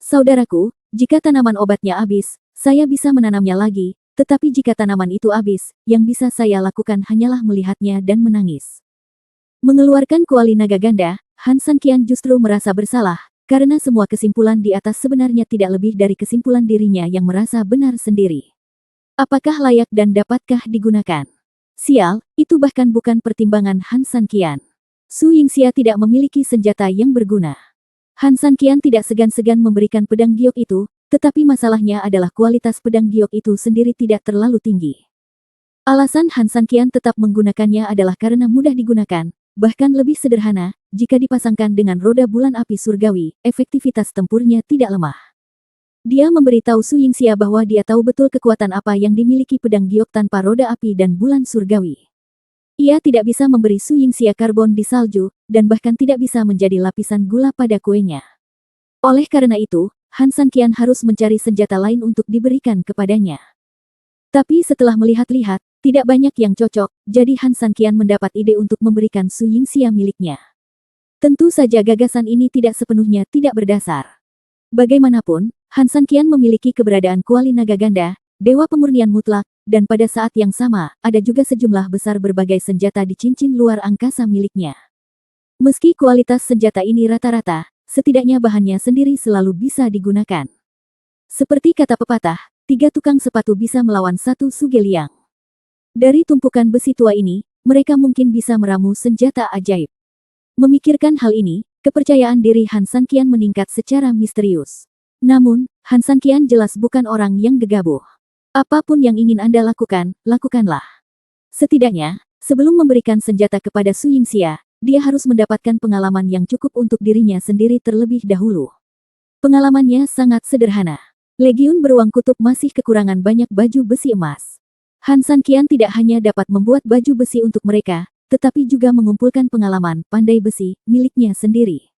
Speaker 1: Saudaraku, jika tanaman obatnya habis, saya bisa menanamnya lagi, tetapi jika tanaman itu habis, yang bisa saya lakukan hanyalah melihatnya dan menangis. Mengeluarkan kuali naga ganda, Han San Qian justru merasa bersalah, karena semua kesimpulan di atas sebenarnya tidak lebih dari kesimpulan dirinya yang merasa benar sendiri. Apakah layak dan dapatkah digunakan? Sial, itu bahkan bukan pertimbangan Han San Qian. Su Yingxia tidak memiliki senjata yang berguna. Han San Qian tidak segan-segan memberikan pedang giok itu, tetapi masalahnya adalah kualitas pedang giok itu sendiri tidak terlalu tinggi. Alasan Han San Qian tetap menggunakannya adalah karena mudah digunakan, bahkan lebih sederhana, jika dipasangkan dengan roda bulan api surgawi, efektivitas tempurnya tidak lemah. Dia memberitahu Su Yingxia bahwa dia tahu betul kekuatan apa yang dimiliki pedang giok tanpa roda api dan bulan surgawi. Ia tidak bisa memberi Su Yingxia karbon di salju, dan bahkan tidak bisa menjadi lapisan gula pada kuenya. Oleh karena itu, Han San Qian harus mencari senjata lain untuk diberikan kepadanya. Tapi setelah melihat-lihat, tidak banyak yang cocok, jadi Han San Qian mendapat ide untuk memberikan Su Yingxia miliknya. Tentu saja gagasan ini tidak sepenuhnya tidak berdasar. Bagaimanapun, Han San Qian memiliki keberadaan kuali naga ganda, dewa pemurnian mutlak, dan pada saat yang sama, ada juga sejumlah besar berbagai senjata di cincin luar angkasa miliknya. Meski kualitas senjata ini rata-rata, setidaknya bahannya sendiri selalu bisa digunakan. Seperti kata pepatah, 3 tukang sepatu bisa melawan 1 sugeliang. Dari tumpukan besi tua ini, mereka mungkin bisa meramu senjata ajaib. Memikirkan hal ini, kepercayaan diri Han San Qian meningkat secara misterius. Namun, Han San Qian jelas bukan orang yang gegabah. Apapun yang ingin Anda lakukan, lakukanlah. Setidaknya, sebelum memberikan senjata kepada Su Yingxia, dia harus mendapatkan pengalaman yang cukup untuk dirinya sendiri terlebih dahulu. Pengalamannya sangat sederhana. Legiun Beruang Kutub masih kekurangan banyak baju besi emas. Han San Qian tidak hanya dapat membuat baju besi untuk mereka, tetapi juga mengumpulkan pengalaman pandai besi miliknya sendiri.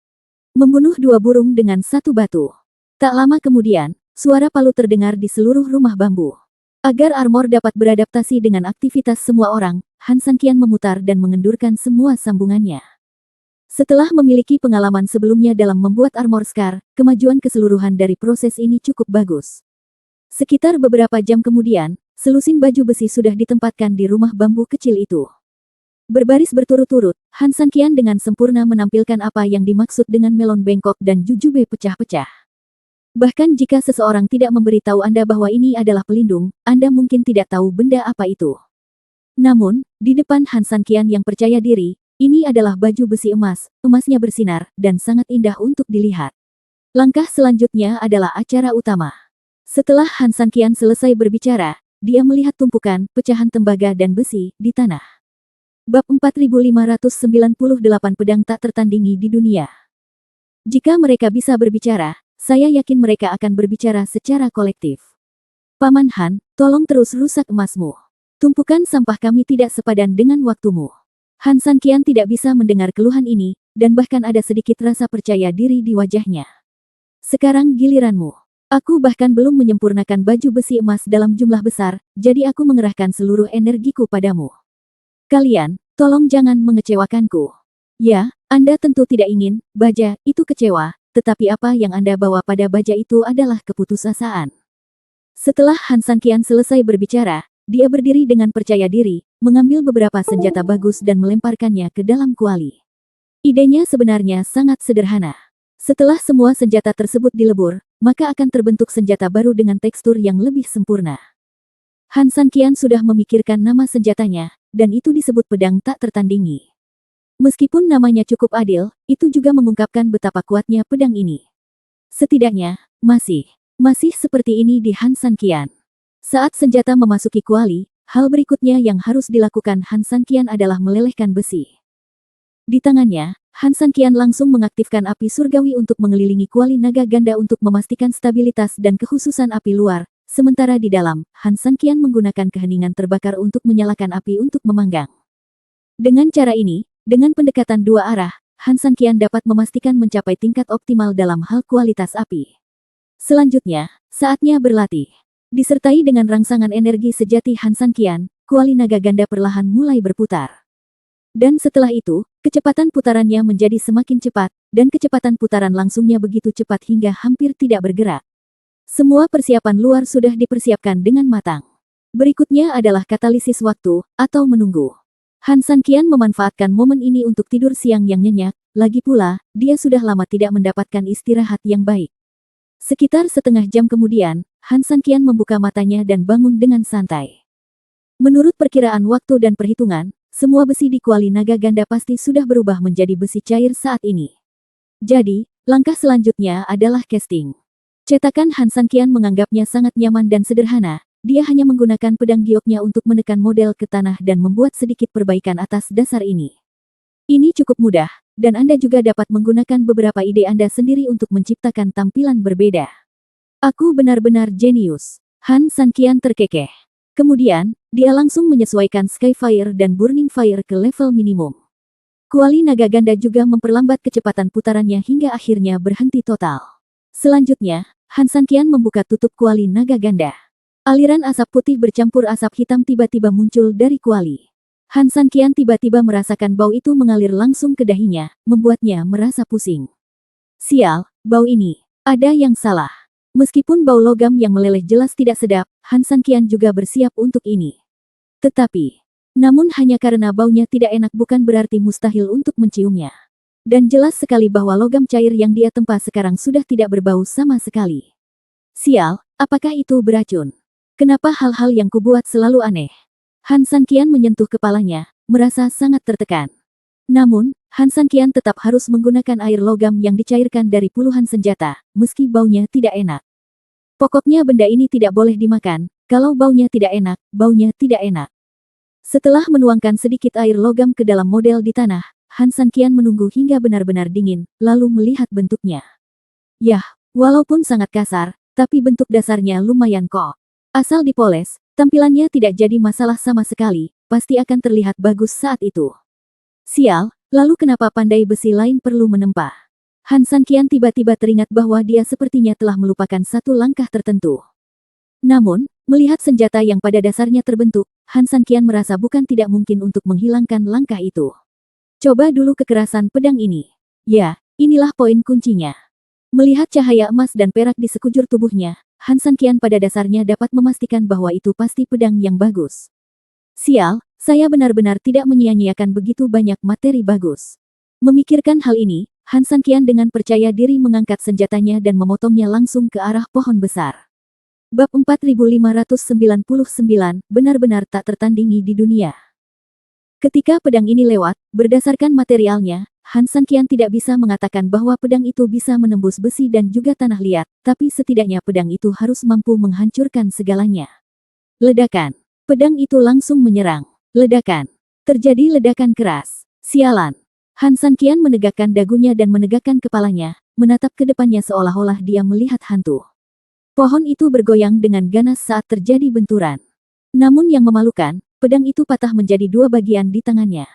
Speaker 1: Membunuh 2 burung dengan 1 batu. Tak lama kemudian, suara palu terdengar di seluruh rumah bambu. Agar armor dapat beradaptasi dengan aktivitas semua orang, Han San Qian memutar dan mengendurkan semua sambungannya. Setelah memiliki pengalaman sebelumnya dalam membuat armor Scar, kemajuan keseluruhan dari proses ini cukup bagus. Sekitar beberapa jam kemudian, selusin baju besi sudah ditempatkan di rumah bambu kecil itu. Berbaris berturut-turut, Han San Qian dengan sempurna menampilkan apa yang dimaksud dengan melon bengkok dan jujube pecah-pecah. Bahkan jika seseorang tidak memberitahu Anda bahwa ini adalah pelindung, Anda mungkin tidak tahu benda apa itu. Namun, di depan Han San Qian yang percaya diri, ini adalah baju besi emas, emasnya bersinar, dan sangat indah untuk dilihat. Langkah selanjutnya adalah acara utama. Setelah Han San Qian selesai berbicara, dia melihat tumpukan, pecahan tembaga dan besi, di tanah. Bab 4598 Pedang Tak Tertandingi di Dunia. Jika mereka bisa berbicara, saya yakin mereka akan berbicara secara kolektif. Paman Han, tolong terus rusak emasmu. Tumpukan sampah kami tidak sepadan dengan waktumu. Han Sanqian tidak bisa mendengar keluhan ini, dan bahkan ada sedikit rasa percaya diri di wajahnya. Sekarang giliranmu. Aku bahkan belum menyempurnakan baju besi emas dalam jumlah besar, jadi aku mengerahkan seluruh energiku padamu. Kalian, tolong jangan mengecewakanku. Ya, Anda tentu tidak ingin, baja, itu kecewa, tetapi apa yang Anda bawa pada baja itu adalah keputusasaan. Setelah Han Sanqian selesai berbicara, dia berdiri dengan percaya diri, mengambil beberapa senjata bagus dan melemparkannya ke dalam kuali. Idenya sebenarnya sangat sederhana. Setelah semua senjata tersebut dilebur, maka akan terbentuk senjata baru dengan tekstur yang lebih sempurna. Han Sanqian sudah memikirkan nama senjatanya, dan itu disebut pedang tak tertandingi. Meskipun namanya cukup adil, itu juga mengungkapkan betapa kuatnya pedang ini. Setidaknya, masih seperti ini di Han Sanqian. Saat senjata memasuki kuali, hal berikutnya yang harus dilakukan Han Sanqian adalah melelehkan besi. Di tangannya, Han Sanqian langsung mengaktifkan api surgawi untuk mengelilingi kuali naga ganda untuk memastikan stabilitas dan kekhususan api luar, sementara di dalam, Han Sanqian menggunakan keheningan terbakar untuk menyalakan api untuk memanggang. Dengan cara ini, dengan pendekatan dua arah, Han Sanqian dapat memastikan mencapai tingkat optimal dalam hal kualitas api. Selanjutnya, saatnya berlatih. Disertai dengan rangsangan energi sejati Han Sanqian, kuali naga ganda perlahan mulai berputar. Dan setelah itu, kecepatan putarannya menjadi semakin cepat, dan kecepatan putaran langsungnya begitu cepat hingga hampir tidak bergerak. Semua persiapan luar sudah dipersiapkan dengan matang. Berikutnya adalah katalisis waktu, atau menunggu. Han Sanqian memanfaatkan momen ini untuk tidur siang yang nyenyak, lagi pula, dia sudah lama tidak mendapatkan istirahat yang baik. Sekitar setengah jam kemudian, Han Sanqian membuka matanya dan bangun dengan santai. Menurut perkiraan waktu dan perhitungan, semua besi di kuali naga ganda pasti sudah berubah menjadi besi cair saat ini. Jadi, langkah selanjutnya adalah casting. Cetakan Han Sanqian menganggapnya sangat nyaman dan sederhana, dia hanya menggunakan pedang gioknya untuk menekan model ke tanah dan membuat sedikit perbaikan atas dasar ini. Ini cukup mudah, dan Anda juga dapat menggunakan beberapa ide Anda sendiri untuk menciptakan tampilan berbeda. Aku benar-benar jenius. Han Sanqian terkekeh. Kemudian, dia langsung menyesuaikan Skyfire dan Burning Fire ke level minimum. Kuali naga ganda juga memperlambat kecepatan putarannya hingga akhirnya berhenti total. Selanjutnya, Han Sanqian membuka tutup kuali naga ganda. Aliran asap putih bercampur asap hitam tiba-tiba muncul dari kuali. Han Sanqian tiba-tiba merasakan bau itu mengalir langsung ke dahinya, membuatnya merasa pusing. Sial, bau ini. Ada yang salah. Meskipun bau logam yang meleleh jelas tidak sedap, Han Sanqian juga bersiap untuk ini. Tetapi, namun hanya karena baunya tidak enak bukan berarti mustahil untuk menciumnya. Dan jelas sekali bahwa logam cair yang dia tempa sekarang sudah tidak berbau sama sekali. Sial, apakah itu beracun? Kenapa hal-hal yang kubuat selalu aneh? Han Sanqian menyentuh kepalanya, merasa sangat tertekan. Namun, Han Sanqian tetap harus menggunakan air logam yang dicairkan dari puluhan senjata, meski baunya tidak enak. Pokoknya benda ini tidak boleh dimakan, kalau baunya tidak enak, baunya tidak enak. Setelah menuangkan sedikit air logam ke dalam model di tanah, Han Sanqian menunggu hingga benar-benar dingin, lalu melihat bentuknya. Yah, walaupun sangat kasar, tapi bentuk dasarnya lumayan kok. Asal dipoles, tampilannya tidak jadi masalah sama sekali, pasti akan terlihat bagus saat itu. Sial, lalu kenapa pandai besi lain perlu menempa? Han Sanqian tiba-tiba teringat bahwa dia sepertinya telah melupakan satu langkah tertentu. Namun, melihat senjata yang pada dasarnya terbentuk, Han Sanqian merasa bukan tidak mungkin untuk menghilangkan langkah itu. Coba dulu kekerasan pedang ini. Ya, inilah poin kuncinya. Melihat cahaya emas dan perak di sekujur tubuhnya, Han Sanqian pada dasarnya dapat memastikan bahwa itu pasti pedang yang bagus. Sial, saya benar-benar tidak menyia-nyiakan begitu banyak materi bagus. Memikirkan hal ini, Han Sanqian dengan percaya diri mengangkat senjatanya dan memotongnya langsung ke arah pohon besar. Bab 4599, benar-benar tak tertandingi di dunia. Ketika pedang ini lewat, berdasarkan materialnya, Han Sanqian tidak bisa mengatakan bahwa pedang itu bisa menembus besi dan juga tanah liat, tapi setidaknya pedang itu harus mampu menghancurkan segalanya. Ledakan. Pedang itu langsung menyerang. Ledakan. Terjadi ledakan keras. Sialan. Han Sanqian menegakkan dagunya dan menegakkan kepalanya, menatap ke depannya seolah-olah dia melihat hantu. Pohon itu bergoyang dengan ganas saat terjadi benturan. Namun yang memalukan, pedang itu patah menjadi dua bagian di tangannya.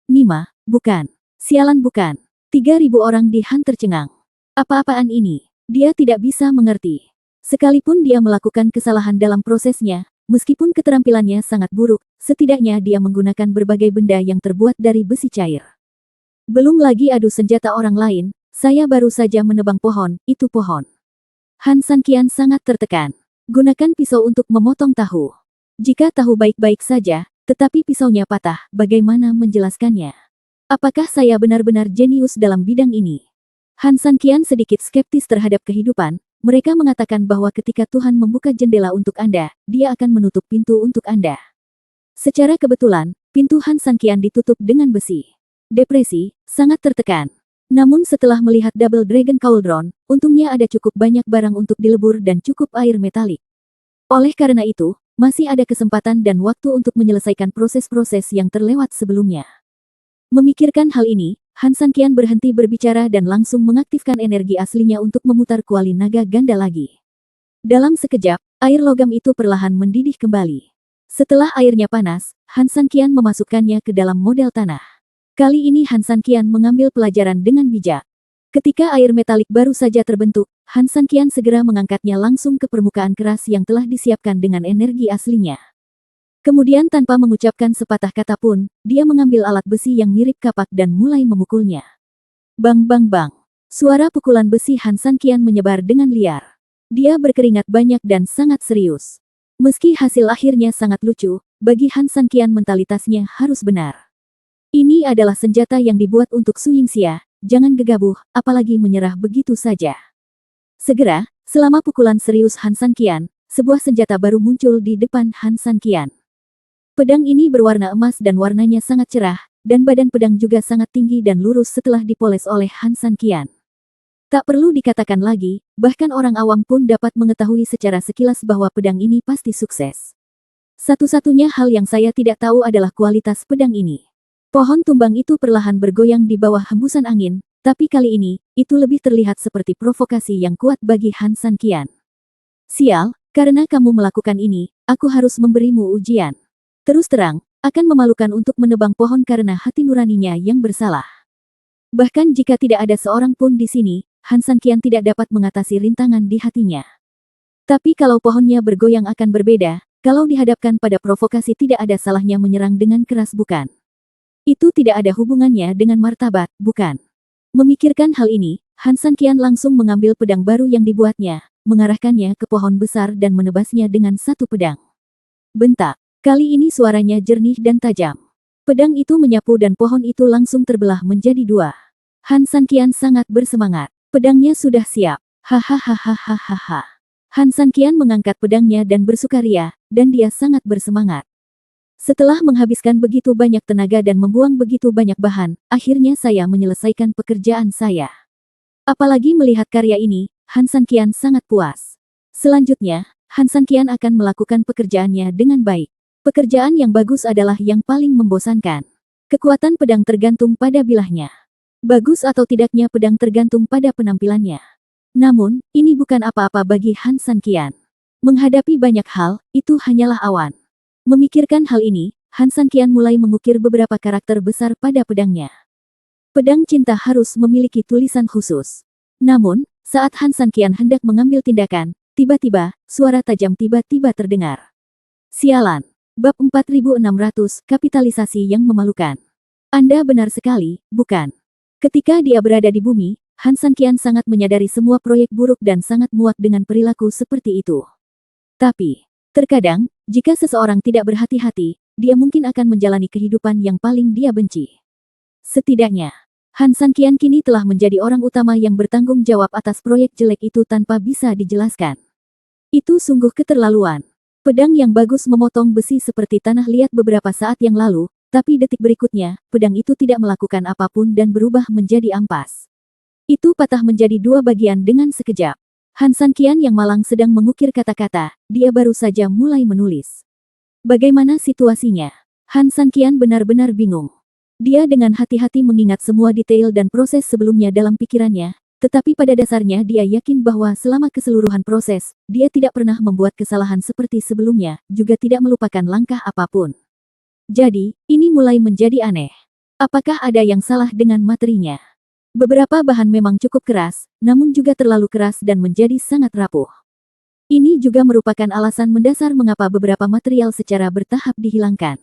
Speaker 1: Nima, bukan. Sialan bukan. 3.000 orang di Han tercengang. Apa-apaan ini? Dia tidak bisa mengerti. Sekalipun dia melakukan kesalahan dalam prosesnya, meskipun keterampilannya sangat buruk, setidaknya dia menggunakan berbagai benda yang terbuat dari besi cair. Belum lagi adu senjata orang lain, saya baru saja menebang pohon, itu pohon. Han Sanqian sangat tertekan. Gunakan pisau untuk memotong tahu. Jika tahu baik-baik saja, tetapi pisaunya patah, bagaimana menjelaskannya? Apakah saya benar-benar jenius dalam bidang ini? Han Sanqian sedikit skeptis terhadap kehidupan. Mereka mengatakan bahwa ketika Tuhan membuka jendela untuk Anda, Dia akan menutup pintu untuk Anda. Secara kebetulan, pintu Han Sanqian ditutup dengan besi. Depresi, sangat tertekan. Namun setelah melihat Double Dragon Cauldron, untungnya ada cukup banyak barang untuk dilebur dan cukup air metalik. Oleh karena itu, masih ada kesempatan dan waktu untuk menyelesaikan proses-proses yang terlewat sebelumnya. Memikirkan hal ini, Han Sanqian berhenti berbicara dan langsung mengaktifkan energi aslinya untuk memutar kuali naga ganda lagi. Dalam sekejap, air logam itu perlahan mendidih kembali. Setelah airnya panas, Han Sanqian memasukkannya ke dalam model tanah. Kali ini Han Sanqian mengambil pelajaran dengan bijak. Ketika air metalik baru saja terbentuk, Han Sanqian segera mengangkatnya langsung ke permukaan keras yang telah disiapkan dengan energi aslinya. Kemudian tanpa mengucapkan sepatah kata pun, dia mengambil alat besi yang mirip kapak dan mulai memukulnya. Bang bang bang. Suara pukulan besi Han Sanqian menyebar dengan liar. Dia berkeringat banyak dan sangat serius. Meski hasil akhirnya sangat lucu, bagi Han Sanqian mentalitasnya harus benar. Ini adalah senjata yang dibuat untuk Su Yingxia. Jangan gegabah, apalagi menyerah begitu saja. Segera, selama pukulan serius Han Sanqian, sebuah senjata baru muncul di depan Han Sanqian. Pedang ini berwarna emas dan warnanya sangat cerah, dan badan pedang juga sangat tinggi dan lurus setelah dipoles oleh Han Sanqian. Tak perlu dikatakan lagi, bahkan orang awam pun dapat mengetahui secara sekilas bahwa pedang ini pasti sukses. Satu-satunya hal yang saya tidak tahu adalah kualitas pedang ini. Pohon tumbang itu perlahan bergoyang di bawah hembusan angin, tapi kali ini, itu lebih terlihat seperti provokasi yang kuat bagi Han Sanqian. Sial, karena kamu melakukan ini, aku harus memberimu ujian. Terus terang, akan memalukan untuk menebang pohon karena hati nuraninya yang bersalah. Bahkan jika tidak ada seorang pun di sini, Han Sanqian tidak dapat mengatasi rintangan di hatinya. Tapi kalau pohonnya bergoyang akan berbeda, kalau dihadapkan pada provokasi tidak ada salahnya menyerang dengan keras bukan? Itu tidak ada hubungannya dengan martabat, bukan? Memikirkan hal ini, Han Sanqian langsung mengambil pedang baru yang dibuatnya, mengarahkannya ke pohon besar dan menebasnya dengan satu pedang. Bentak. Kali ini suaranya jernih dan tajam. Pedang itu menyapu dan pohon itu langsung terbelah menjadi dua. Han Sanqian sangat bersemangat. Pedangnya sudah siap. Hahaha. Han Sanqian mengangkat pedangnya dan bersukaria, dan dia sangat bersemangat. Setelah menghabiskan begitu banyak tenaga dan membuang begitu banyak bahan, akhirnya saya menyelesaikan pekerjaan saya. Apalagi melihat karya ini, Han Sanqian sangat puas. Selanjutnya, Han Sanqian akan melakukan pekerjaannya dengan baik. Pekerjaan yang bagus adalah yang paling membosankan. Kekuatan pedang tergantung pada bilahnya. Bagus atau tidaknya pedang tergantung pada penampilannya. Namun, ini bukan apa-apa bagi Han Sanqian. Menghadapi banyak hal, itu hanyalah awan. Memikirkan hal ini, Han Sanqian mulai mengukir beberapa karakter besar pada pedangnya. Pedang cinta harus memiliki tulisan khusus. Namun, saat Han Sanqian hendak mengambil tindakan, tiba-tiba, suara tajam tiba-tiba terdengar. Sialan. Bab 4600, kapitalisasi yang memalukan. Anda benar sekali, bukan? Ketika dia berada di bumi, Han Sanqian sangat menyadari semua proyek buruk dan sangat muak dengan perilaku seperti itu. Tapi, terkadang, jika seseorang tidak berhati-hati, dia mungkin akan menjalani kehidupan yang paling dia benci. Setidaknya, Han Sanqian kini telah menjadi orang utama yang bertanggung jawab atas proyek jelek itu tanpa bisa dijelaskan. Itu sungguh keterlaluan. Pedang yang bagus memotong besi seperti tanah liat beberapa saat yang lalu, tapi detik berikutnya, pedang itu tidak melakukan apapun dan berubah menjadi ampas. Itu patah menjadi dua bagian dengan sekejap. Han Sanqian yang malang sedang mengukir kata-kata, dia baru saja mulai menulis. Bagaimana situasinya? Han Sanqian benar-benar bingung. Dia dengan hati-hati mengingat semua detail dan proses sebelumnya dalam pikirannya, Tetapi pada dasarnya dia yakin bahwa selama keseluruhan proses, dia tidak pernah membuat kesalahan seperti sebelumnya, juga tidak melupakan langkah apapun. Jadi, ini mulai menjadi aneh. Apakah ada yang salah dengan materinya? Beberapa bahan memang cukup keras, namun juga terlalu keras dan menjadi sangat rapuh. Ini juga merupakan alasan mendasar mengapa beberapa material secara bertahap dihilangkan.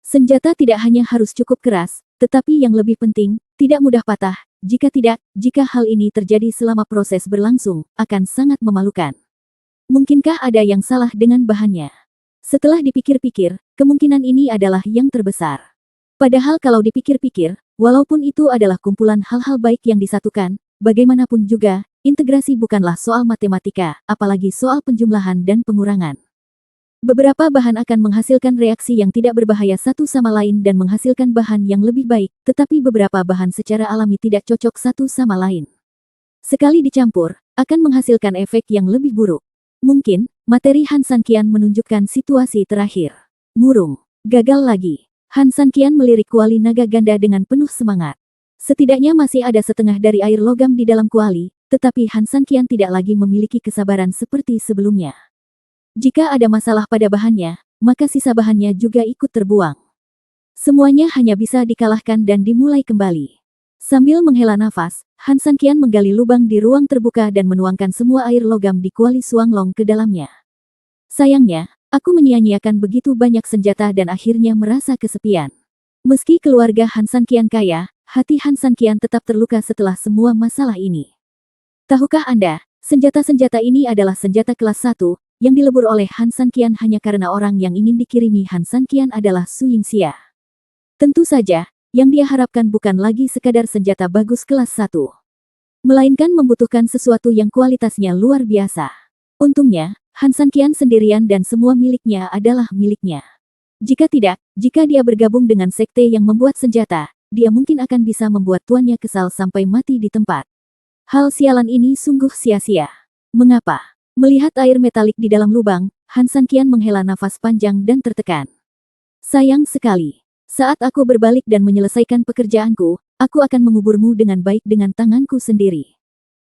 Speaker 1: Senjata tidak hanya harus cukup keras, tetapi yang lebih penting, tidak mudah patah. Jika tidak, jika hal ini terjadi selama proses berlangsung, akan sangat memalukan. Mungkinkah ada yang salah dengan bahannya? Setelah dipikir-pikir, kemungkinan ini adalah yang terbesar. Padahal kalau dipikir-pikir, walaupun itu adalah kumpulan hal-hal baik yang disatukan, bagaimanapun juga, integrasi bukanlah soal matematika, apalagi soal penjumlahan dan pengurangan. Beberapa bahan akan menghasilkan reaksi yang tidak berbahaya satu sama lain dan menghasilkan bahan yang lebih baik, tetapi beberapa bahan secara alami tidak cocok satu sama lain. Sekali dicampur, akan menghasilkan efek yang lebih buruk. Mungkin, materi Han Sanqian menunjukkan situasi terakhir. Murung. Gagal lagi. Han Sanqian melirik kuali naga ganda dengan penuh semangat. Setidaknya masih ada setengah dari air logam di dalam kuali, tetapi Han Sanqian tidak lagi memiliki kesabaran seperti sebelumnya. Jika ada masalah pada bahannya, maka sisa bahannya juga ikut terbuang. Semuanya hanya bisa dikalahkan dan dimulai kembali. Sambil menghela nafas, Han Sanqian menggali lubang di ruang terbuka dan menuangkan semua air logam di kuali Suanglong ke dalamnya. Sayangnya, aku menyia-nyiakan begitu banyak senjata dan akhirnya merasa kesepian. Meski keluarga Han Sanqian kaya, hati Han Sanqian tetap terluka setelah semua masalah ini. Tahukah Anda, senjata-senjata ini adalah senjata kelas 1, yang dilebur oleh Han Sanqian hanya karena orang yang ingin dikirimi Han Sanqian adalah Su Yingxia. Tentu saja, yang dia harapkan bukan lagi sekadar senjata bagus kelas 1. Melainkan membutuhkan sesuatu yang kualitasnya luar biasa. Untungnya, Han Sanqian sendirian dan semua miliknya adalah miliknya. Jika tidak, jika dia bergabung dengan sekte yang membuat senjata, dia mungkin akan bisa membuat tuannya kesal sampai mati di tempat. Hal sialan ini sungguh sia-sia. Mengapa? Melihat air metalik di dalam lubang, Han Sanqian menghela nafas panjang dan tertekan. Sayang sekali. Saat aku berbalik dan menyelesaikan pekerjaanku, aku akan menguburmu dengan baik dengan tanganku sendiri.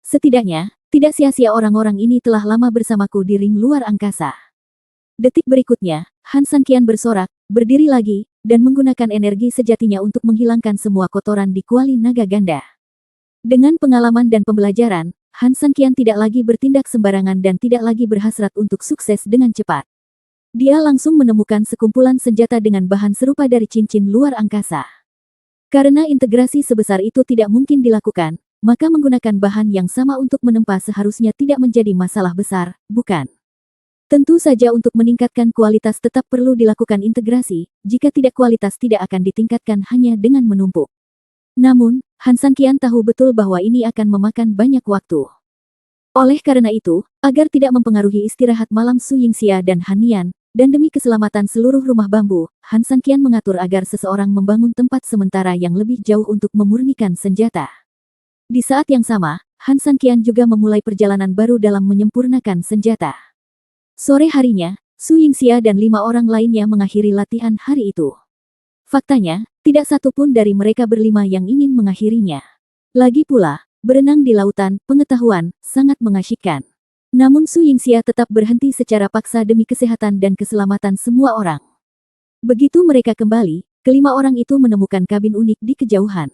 Speaker 1: Setidaknya, tidak sia-sia orang-orang ini telah lama bersamaku di ring luar angkasa. Detik berikutnya, Han Sanqian bersorak, berdiri lagi, dan menggunakan energi sejatinya untuk menghilangkan semua kotoran di kuali naga ganda. Dengan pengalaman dan pembelajaran, Han Sanqian tidak lagi bertindak sembarangan dan tidak lagi berhasrat untuk sukses dengan cepat. Dia langsung menemukan sekumpulan senjata dengan bahan serupa dari cincin luar angkasa. Karena integrasi sebesar itu tidak mungkin dilakukan, maka menggunakan bahan yang sama untuk menempa seharusnya tidak menjadi masalah besar, bukan? Tentu saja untuk meningkatkan kualitas tetap perlu dilakukan integrasi, jika tidak kualitas tidak akan ditingkatkan hanya dengan menumpuk. Namun, Han Sanqian tahu betul bahwa ini akan memakan banyak waktu. Oleh karena itu, agar tidak mempengaruhi istirahat malam Su Yingxia dan Han Nian, dan demi keselamatan seluruh rumah bambu, Han Sanqian mengatur agar seseorang membangun tempat sementara yang lebih jauh untuk memurnikan senjata. Di saat yang sama, Han Sanqian juga memulai perjalanan baru dalam menyempurnakan senjata. Sore harinya, Su Yingxia dan 5 orang lainnya mengakhiri latihan hari itu. Faktanya, tidak satu pun dari mereka berlima yang ingin mengakhirinya. Lagi pula, berenang di lautan, pengetahuan, sangat mengasyikkan. Namun Su Yingxia tetap berhenti secara paksa demi kesehatan dan keselamatan semua orang. Begitu mereka kembali, kelima orang itu menemukan kabin unik di kejauhan.